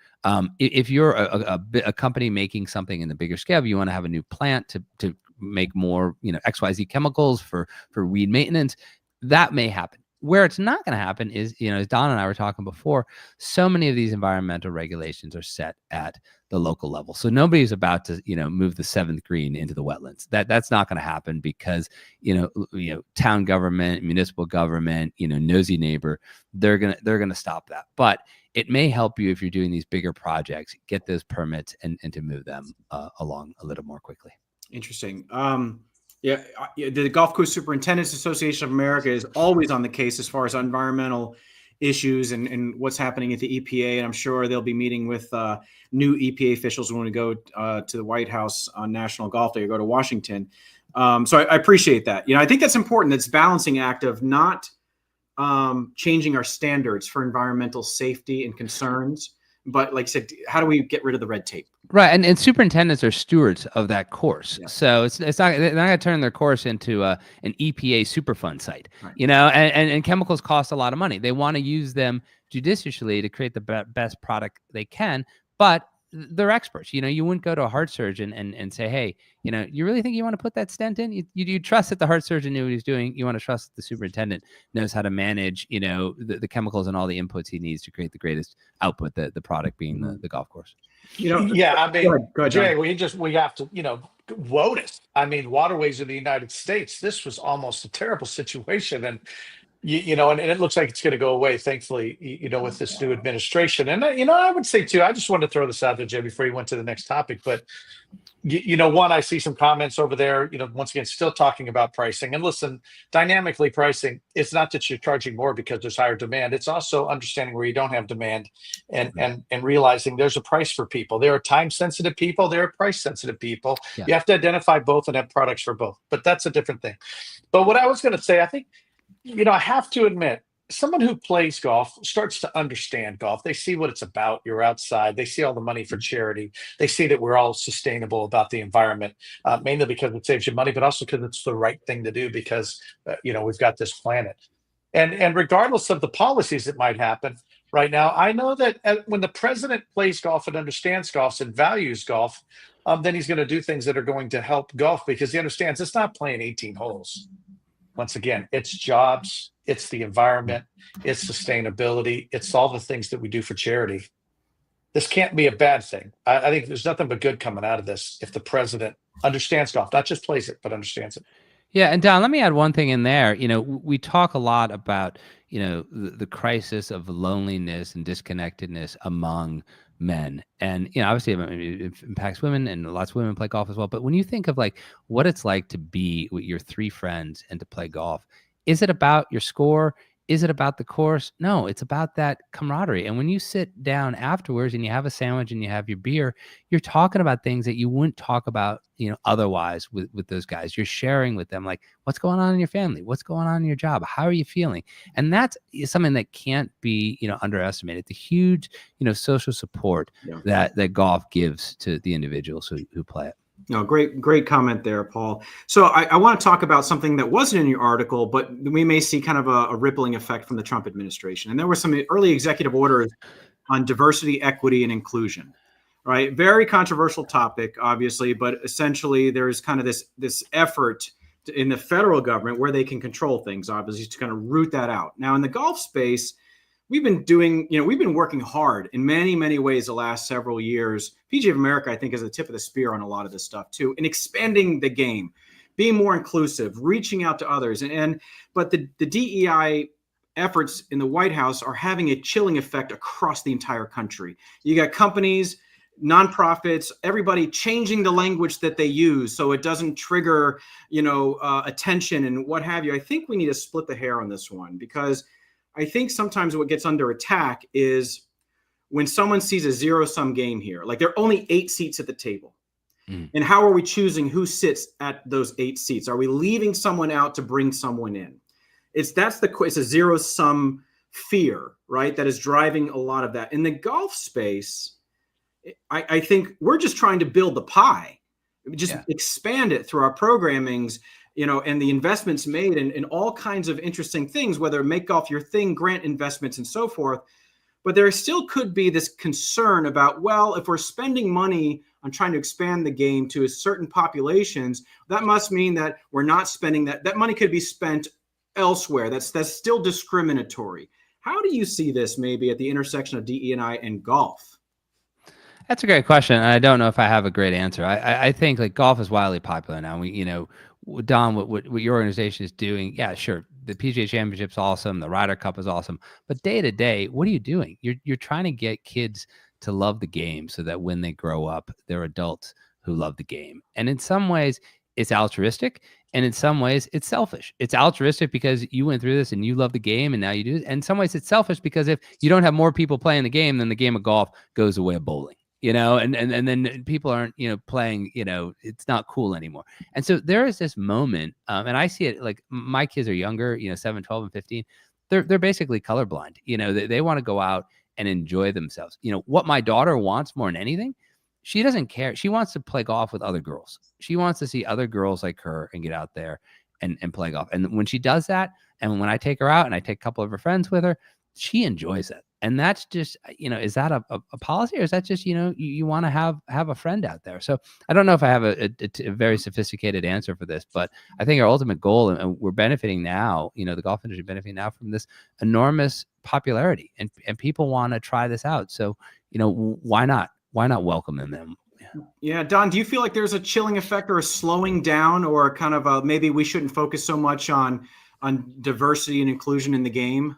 If you're a company making something in the bigger scale, you want to have a new plant to make more XYZ chemicals for weed maintenance, that may happen. Where it's not going to happen is, as Don and I were talking before, so many of these environmental regulations are set at the local level. So nobody's about to, move the 7th green into the wetlands. That's not going to happen because, town government, municipal government, nosy neighbor, they're going to stop that. But it may help you if you're doing these bigger projects, get those permits and to move them along a little more quickly. Interesting. The Golf Course Superintendents Association of America is always on the case as far as environmental issues and what's happening at the EPA. And I'm sure they'll be meeting with new EPA officials when we go to the White House on National Golf Day or go to Washington. So I appreciate that. I think that's important. That's balancing act of not changing our standards for environmental safety and concerns. But like I said, how do we get rid of the red tape? Right, and superintendents are stewards of that course, so it's not they're not going to turn their course into an EPA Superfund site, right. And chemicals cost a lot of money. They want to use them judiciously to create the best product they can, but they're experts. You wouldn't go to a heart surgeon and say, hey, you really think you want to put that stent in? You trust that the heart surgeon knew what he's doing. You want to trust that the superintendent knows how to manage, the chemicals and all the inputs he needs to create the greatest output, the product being the golf course. I mean, go ahead, Jay, we have to, WOTUS. I mean, Waterways of the United States, this was almost a terrible situation. And, and it looks like it's going to go away, thankfully, with this new administration. And, I would say, too, I just wanted to throw this out there, Jay, before you went to the next topic. But, one, I see some comments over there, once again, still talking about pricing. And listen, dynamically pricing, it's not that you're charging more because there's higher demand. It's also understanding where you don't have demand and realizing there's a price for people. There are time-sensitive people. There are price-sensitive people. Yeah. You have to identify both and have products for both. But that's a different thing. But what I was going to say, I think, I have to admit, someone who plays golf starts to understand golf. They see what it's about. You're outside. They see all the money for charity. They see that we're all sustainable about the environment, mainly because it saves you money, but also because it's the right thing to do because, we've got this planet. And regardless of the policies that might happen right now, I know that when the president plays golf and understands golf and values golf, then he's going to do things that are going to help golf because he understands it's not playing 18 holes. Once again, it's jobs, it's the environment, it's sustainability, it's all the things that we do for charity. This can't be a bad thing. I think there's nothing but good coming out of this if the president understands golf, not just plays it, but understands it. Yeah, and Don, let me add one thing in there. We talk a lot about, the crisis of loneliness and disconnectedness among men. And, obviously it impacts women and lots of women play golf as well. But when you think of like what it's like to be with your 3 friends and to play golf, is it about your score? Is it about the course? No, it's about that camaraderie. And when you sit down afterwards and you have a sandwich and you have your beer, you're talking about things that you wouldn't talk about, otherwise with those guys. You're sharing with them, like, what's going on in your family? What's going on in your job? How are you feeling? And that's something that can't be, underestimated. The huge, social support that golf gives to the individuals who play it. No, great comment there, Paul. So I want to talk about something that wasn't in your article, but we may see kind of a rippling effect from the Trump administration. And there were some early executive orders on diversity, equity, and inclusion, right? Very controversial topic, obviously, but essentially there's kind of this effort in the federal government where they can control things, obviously, to kind of root that out. Now, in the golf space, we've been working hard in many, many ways the last several years. PGA of America, I think, is the tip of the spear on a lot of this stuff too, in expanding the game, being more inclusive, reaching out to others. But the DEI efforts in the White House are having a chilling effect across the entire country. You got companies, nonprofits, everybody changing the language that they use so it doesn't trigger, attention and what have you. I think we need to split the hair on this one, because I think sometimes what gets under attack is when someone sees a zero-sum game here, like there are only 8 seats at the table. And how are we choosing who sits at those 8 seats? Are we leaving someone out to bring someone in? It's a zero-sum fear, right? That is driving a lot of that. In the golf space, I think we're just trying to build the pie, expand it through our programmings, and the investments made in all kinds of interesting things, whether make golf your thing, grant investments and so forth. But there still could be this concern about, well, if we're spending money on trying to expand the game to a certain populations, that must mean that we're not spending that money could be spent elsewhere. That's still discriminatory. How do you see this maybe at the intersection of DE&I and golf? That's a great question. And I don't know if I have a great answer. I think like golf is wildly popular now. Don, what your organization is doing, yeah, sure. The PGA Championship's awesome. The Ryder Cup is awesome. But day to day, what are you doing? You're trying to get kids to love the game so that when they grow up, they're adults who love the game. And in some ways, it's altruistic. And in some ways, it's selfish. It's altruistic because you went through this and you love the game and now you do it. And in some ways, it's selfish because if you don't have more people playing the game, then the game of golf goes the way of bowling. And then people aren't, playing, it's not cool anymore. And so there is this moment, and I see it like my kids are younger, 7, 12, and 15. They're basically colorblind. They want to go out and enjoy themselves. What my daughter wants more than anything, she doesn't care. She wants to play golf with other girls. She wants to see other girls like her and get out there and play golf. And when she does that, and when I take her out and I take a couple of her friends with her, she enjoys it. And that's just, is that a policy, or is that just, you want to have a friend out there? So I don't know if I have a very sophisticated answer for this, but I think our ultimate goal, and we're benefiting now, the golf industry benefiting now from this enormous popularity, and people want to try this out. So, why not welcome them? Yeah. Don, do you feel like there's a chilling effect or a slowing down, or kind of maybe we shouldn't focus so much on diversity and inclusion in the game?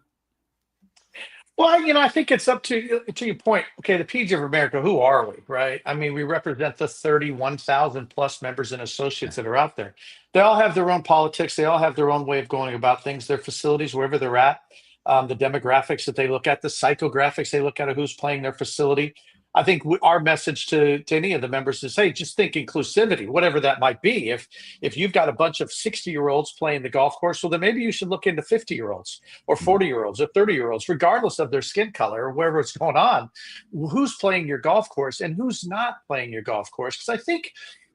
Well, I think it's up to your point. Okay, the PGA of America, who are we, right? I mean, we represent the 31,000 plus members and associates that are out there. They all have their own politics. They all have their own way of going about things, their facilities, wherever they're at, the demographics that they look at, the psychographics they look at of who's playing their facility. I think our message to any of the members is, hey, just think inclusivity, whatever that might be. If you've got a bunch of 60-year-olds playing the golf course, well, then maybe you should look into 50-year-olds or 40-year-olds or 30-year-olds, regardless of their skin color or wherever it's going on. Who's playing your golf course and who's not playing your golf course? Because I think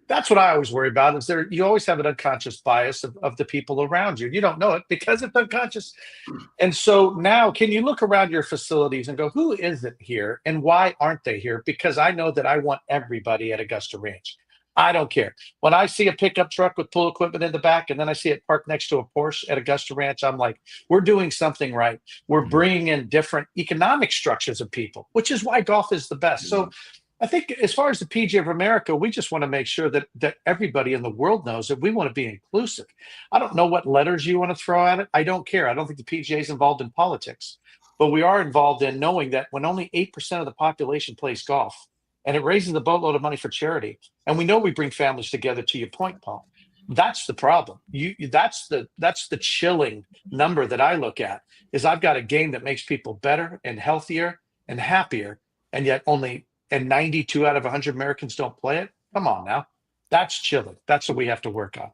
that's what I always worry about, is you always have an unconscious bias of the people around you. You don't know it because it's unconscious. And so now, can you look around your facilities and go, who isn't here and why aren't they here? Because I know that I want everybody at Augusta Ranch. I don't care. When I see a pickup truck with pool equipment in the back and then I see it parked next to a Porsche at Augusta Ranch, I'm like, we're doing something right. We're bringing in different economic structures of people, which is why golf is the best. So I think as far as the PGA of America, we just want to make sure that everybody in the world knows that we want to be inclusive. I don't know what letters you want to throw at it. I don't care. I don't think the PGA is involved in politics, but we are involved in knowing that when only 8% of the population plays golf, and it raises a boatload of money for charity, and we know we bring families together, to your point, Paul, that's the problem. That's the chilling number that I look at, is I've got a game that makes people better and healthier and happier, and yet only 92 out of 100 Americans don't play it. Come on now. That's chilling. That's what we have to work on.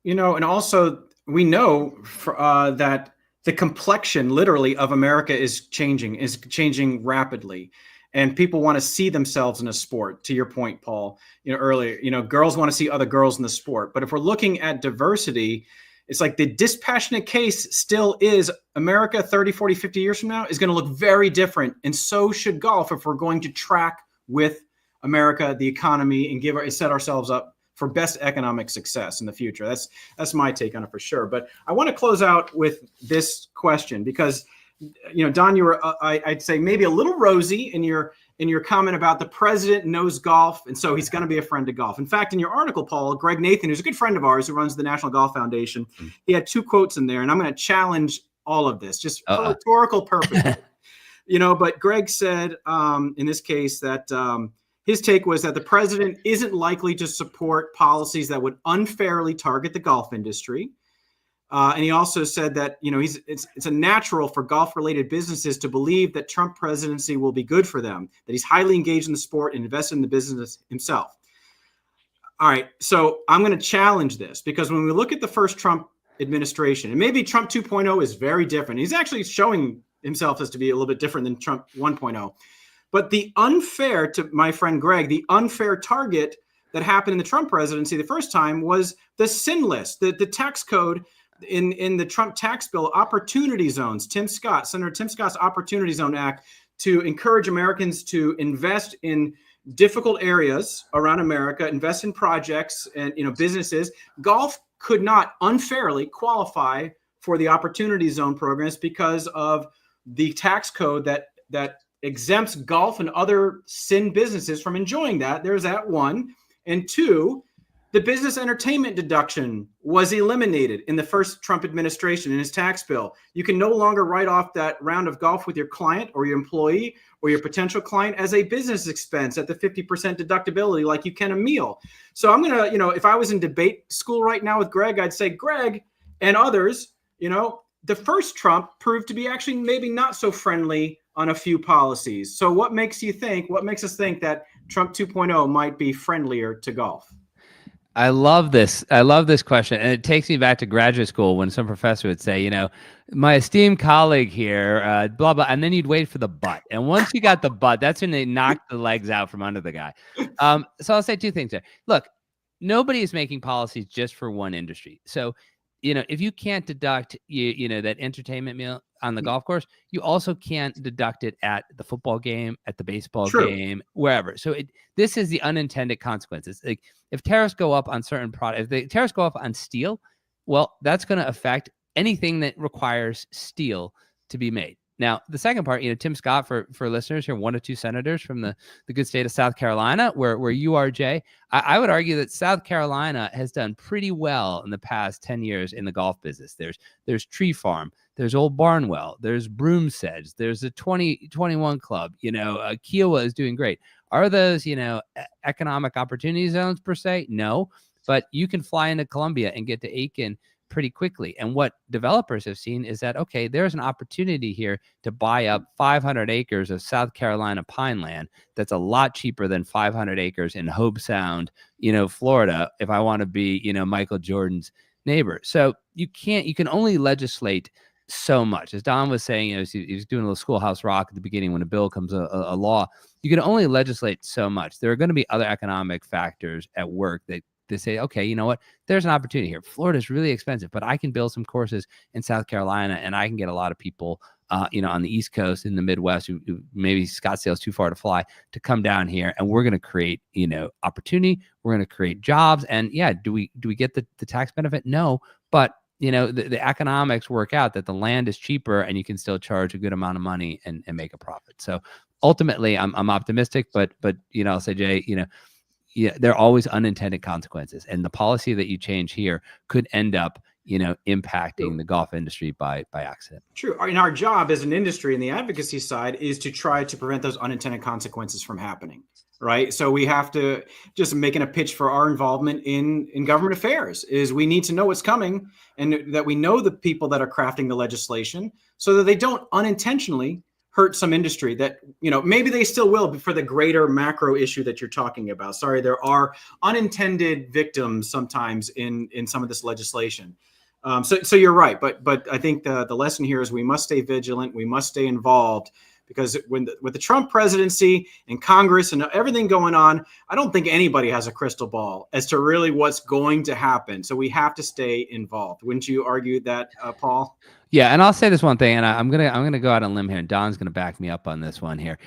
And also we know that the complexion literally of America is changing rapidly. And people want to see themselves in a sport, to your point, Paul, earlier, girls want to see other girls in the sport. But if we're looking at diversity, it's like the dispassionate case still is America 30, 40, 50 years from now is going to look very different. And so should golf if we're going to track with America, the economy, and set ourselves up for best economic success in the future. That's my take on it for sure. But I want to close out with this question, because Don, you were, I'd say maybe a little rosy in your comment about the president knows golf, and so he's going to be a friend to golf. In fact, in your article, Paul, Greg Nathan, who's a good friend of ours who runs the National Golf Foundation, he had 2 quotes in there, and I'm going to challenge all of this just for rhetorical purposes. But Greg said in this case that his take was that the president isn't likely to support policies that would unfairly target the golf industry. And he also said that, it's a natural for golf-related businesses to believe that Trump presidency will be good for them, that he's highly engaged in the sport and invested in the business himself. All right, so I'm going to challenge this because when we look at the first Trump administration, and maybe Trump 2.0 is very different. He's actually showing himself as to be a little bit different than Trump 1.0. But the unfair, to my friend Greg, the unfair target that happened in the Trump presidency the first time was the sin list, the tax code in the Trump tax bill, opportunity zones. Senator Tim Scott's Opportunity Zone Act to encourage Americans to invest in difficult areas around America, invest in projects and businesses. Golf could not unfairly qualify for the Opportunity Zone programs because of the tax code that exempts golf and other sin businesses from enjoying that. There's that one. And 2, the business entertainment deduction was eliminated in the first Trump administration in his tax bill. You can no longer write off that round of golf with your client or your employee or your potential client as a business expense at the 50% deductibility like you can a meal. So I'm going to, if I was in debate school right now with Greg, I'd say, Greg and others, the first Trump proved to be actually maybe not so friendly on a few policies. So what makes us think that Trump 2.0 might be friendlier to golf? I love this question. And it takes me back to graduate school when some professor would say, my esteemed colleague here, blah, blah. And then you'd wait for the but. And once you got the but, that's when they knocked the legs out from under the guy. So I'll say 2 things there. Look, nobody is making policies just for one industry. So, if you can't deduct, that entertainment meal on the golf course, you also can't deduct it at the football game, at the baseball game, wherever. So this is the unintended consequences. Like if tariffs go up on certain products, if the tariffs go up on steel, well, that's going to affect anything that requires steel to be made. Now, the second part, Tim Scott, for listeners here, 1 of 2 senators from the good state of South Carolina, where you are, Jay. I would argue that South Carolina has done pretty well in the past 10 years in the golf business. There's Tree Farm, there's Old Barnwell, there's Broom Sedge, there's the 2021 Club. Kiowa is doing great. Are those, economic opportunity zones per se? No, but you can fly into Columbia and get to Aiken pretty quickly. And what developers have seen is that, okay, there's an opportunity here to buy up 500 acres of South Carolina pine land. That's a lot cheaper than 500 acres in Hobe Sound, Florida, if I want to be, Michael Jordan's neighbor. So you can only legislate so much. As Don was saying, he was doing a little Schoolhouse Rock at the beginning when a bill comes a law, you can only legislate so much. There are going to be other economic factors at work that they say, okay, you know what? There's an opportunity here. Florida is really expensive, but I can build some courses in South Carolina, and I can get a lot of people, on the East Coast, in the Midwest, who maybe Scottsdale's too far to fly, to come down here, and we're going to create, opportunity. We're going to create jobs, and do we get the tax benefit? No, but the economics work out that the land is cheaper, and you can still charge a good amount of money and make a profit. So ultimately, I'm optimistic, but I'll say, Jay, there are always unintended consequences, and the policy that you change here could end up, impacting the golf industry by accident. True. And our job as an industry in the advocacy side is to try to prevent those unintended consequences from happening. Right. So we have to, just making a pitch for our involvement in government affairs, is we need to know what's coming, and that we know the people that are crafting the legislation so that they don't unintentionally hurt some industry that, maybe they still will, but for the greater macro issue that you're talking about. Sorry, there are unintended victims sometimes in some of this legislation. So you're right. But I think the lesson here is we must stay vigilant. We must stay involved, because with the Trump presidency and Congress and everything going on, I don't think anybody has a crystal ball as to really what's going to happen. So we have to stay involved. Wouldn't you argue that, Paul? Yeah, and I'll say this one thing, and I'm gonna go out on a limb here, and Don's gonna back me up on this one here.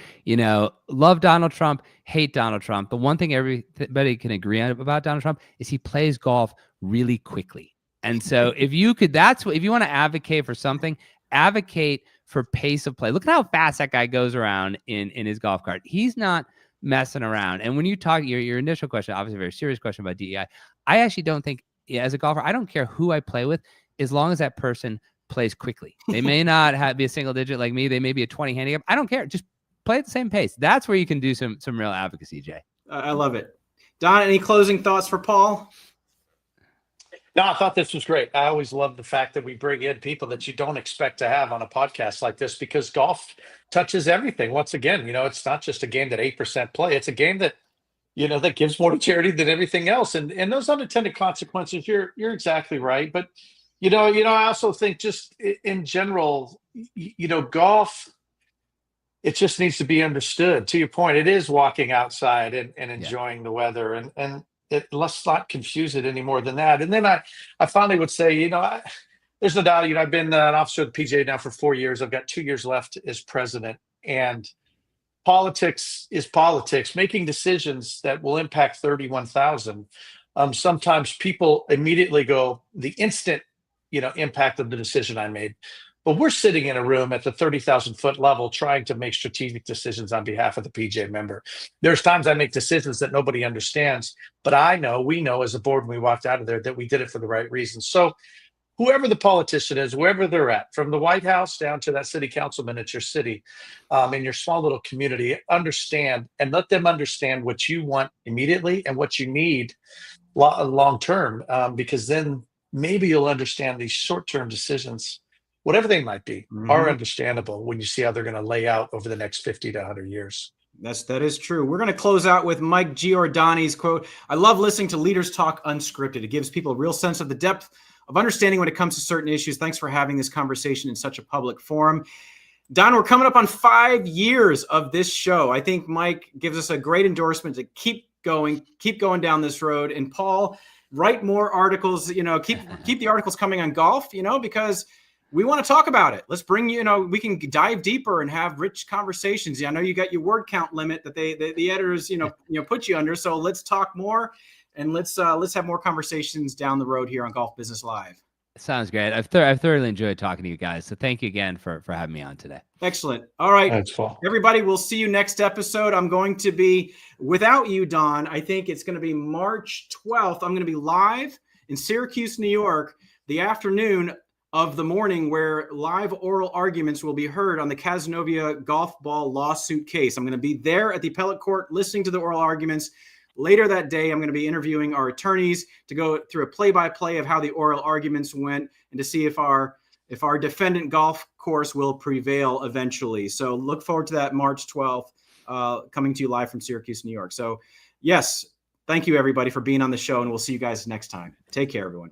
Love Donald Trump, hate Donald Trump. The one thing everybody can agree on about Donald Trump is he plays golf really quickly. And so if you want to advocate for something, advocate for pace of play. Look at how fast that guy goes around in his golf cart. He's not messing around. And when you talk, your initial question, obviously a very serious question about DEI, I actually don't think, as a golfer, I don't care who I play with, as long as that person plays quickly. They may not be a single digit like me. They may be a 20 handicap. I don't care. Just play at the same pace. That's where you can do some real advocacy, Jay. I love it. Don, any closing thoughts for Paul? No, I thought this was great. I always love the fact that we bring in people that you don't expect to have on a podcast like this, because golf touches everything. Once again, it's not just a game that 8% play. It's a game that, that gives more to charity than everything else. And those unintended consequences, you're exactly right. But, I also think just in general, golf, it just needs to be understood. To your point, it is walking outside and enjoying the weather, and let's not confuse it any more than that. And then I finally would say, there's no doubt, I've been an officer of the PGA now for 4 years. I've got 2 years left as president, and politics is politics, making decisions that will impact 31,000. Sometimes people immediately go, the instant, impact of the decision I made. But we're sitting in a room at the 30,000 foot level trying to make strategic decisions on behalf of the PGA member. There's times I make decisions that nobody understands, but we know as a board when we walked out of there that we did it for the right reasons. So whoever the politician is, wherever they're at, from the White House down to that city councilman at your city, in your small little community, understand and let them understand what you want immediately and what you need long term, because then maybe you'll understand these short-term decisions, whatever they might be, are understandable when you see how they're going to lay out over the next 50 to 100 years. That is true. We're going to close out with Mike Giordani's quote. I love listening to leaders talk unscripted. It gives people a real sense of the depth of understanding when it comes to certain issues. Thanks for having this conversation in such a public forum. Don, we're coming up on 5 years of this show. I think Mike gives us a great endorsement to keep going down this road. And Paul, write more articles, keep the articles coming on golf, because we want to talk about it. Let's bring we can dive deeper and have rich conversations. I know you got your word count limit that the editors, put you under. So let's talk more, and let's have more conversations down the road here on Golf Business Live. Sounds great. I've thoroughly enjoyed talking to you guys. So thank you again for having me on today. Excellent. All right, That's fun. Everybody, we'll see you next episode. I'm going to be without you, Don. I think it's going to be March 12th. I'm going to be live in Syracuse, New York, the afternoon of the morning, where live oral arguments will be heard on the Casanova golf ball lawsuit case. I'm going to be there at the appellate court listening to the oral arguments. Later that day, I'm going to be interviewing our attorneys to go through a play-by-play of how the oral arguments went and to see if our defendant golf course will prevail eventually. So look forward to that March 12th, coming to you live from Syracuse, New York. So yes, thank you everybody for being on the show, and we'll see you guys next time. Take care, everyone.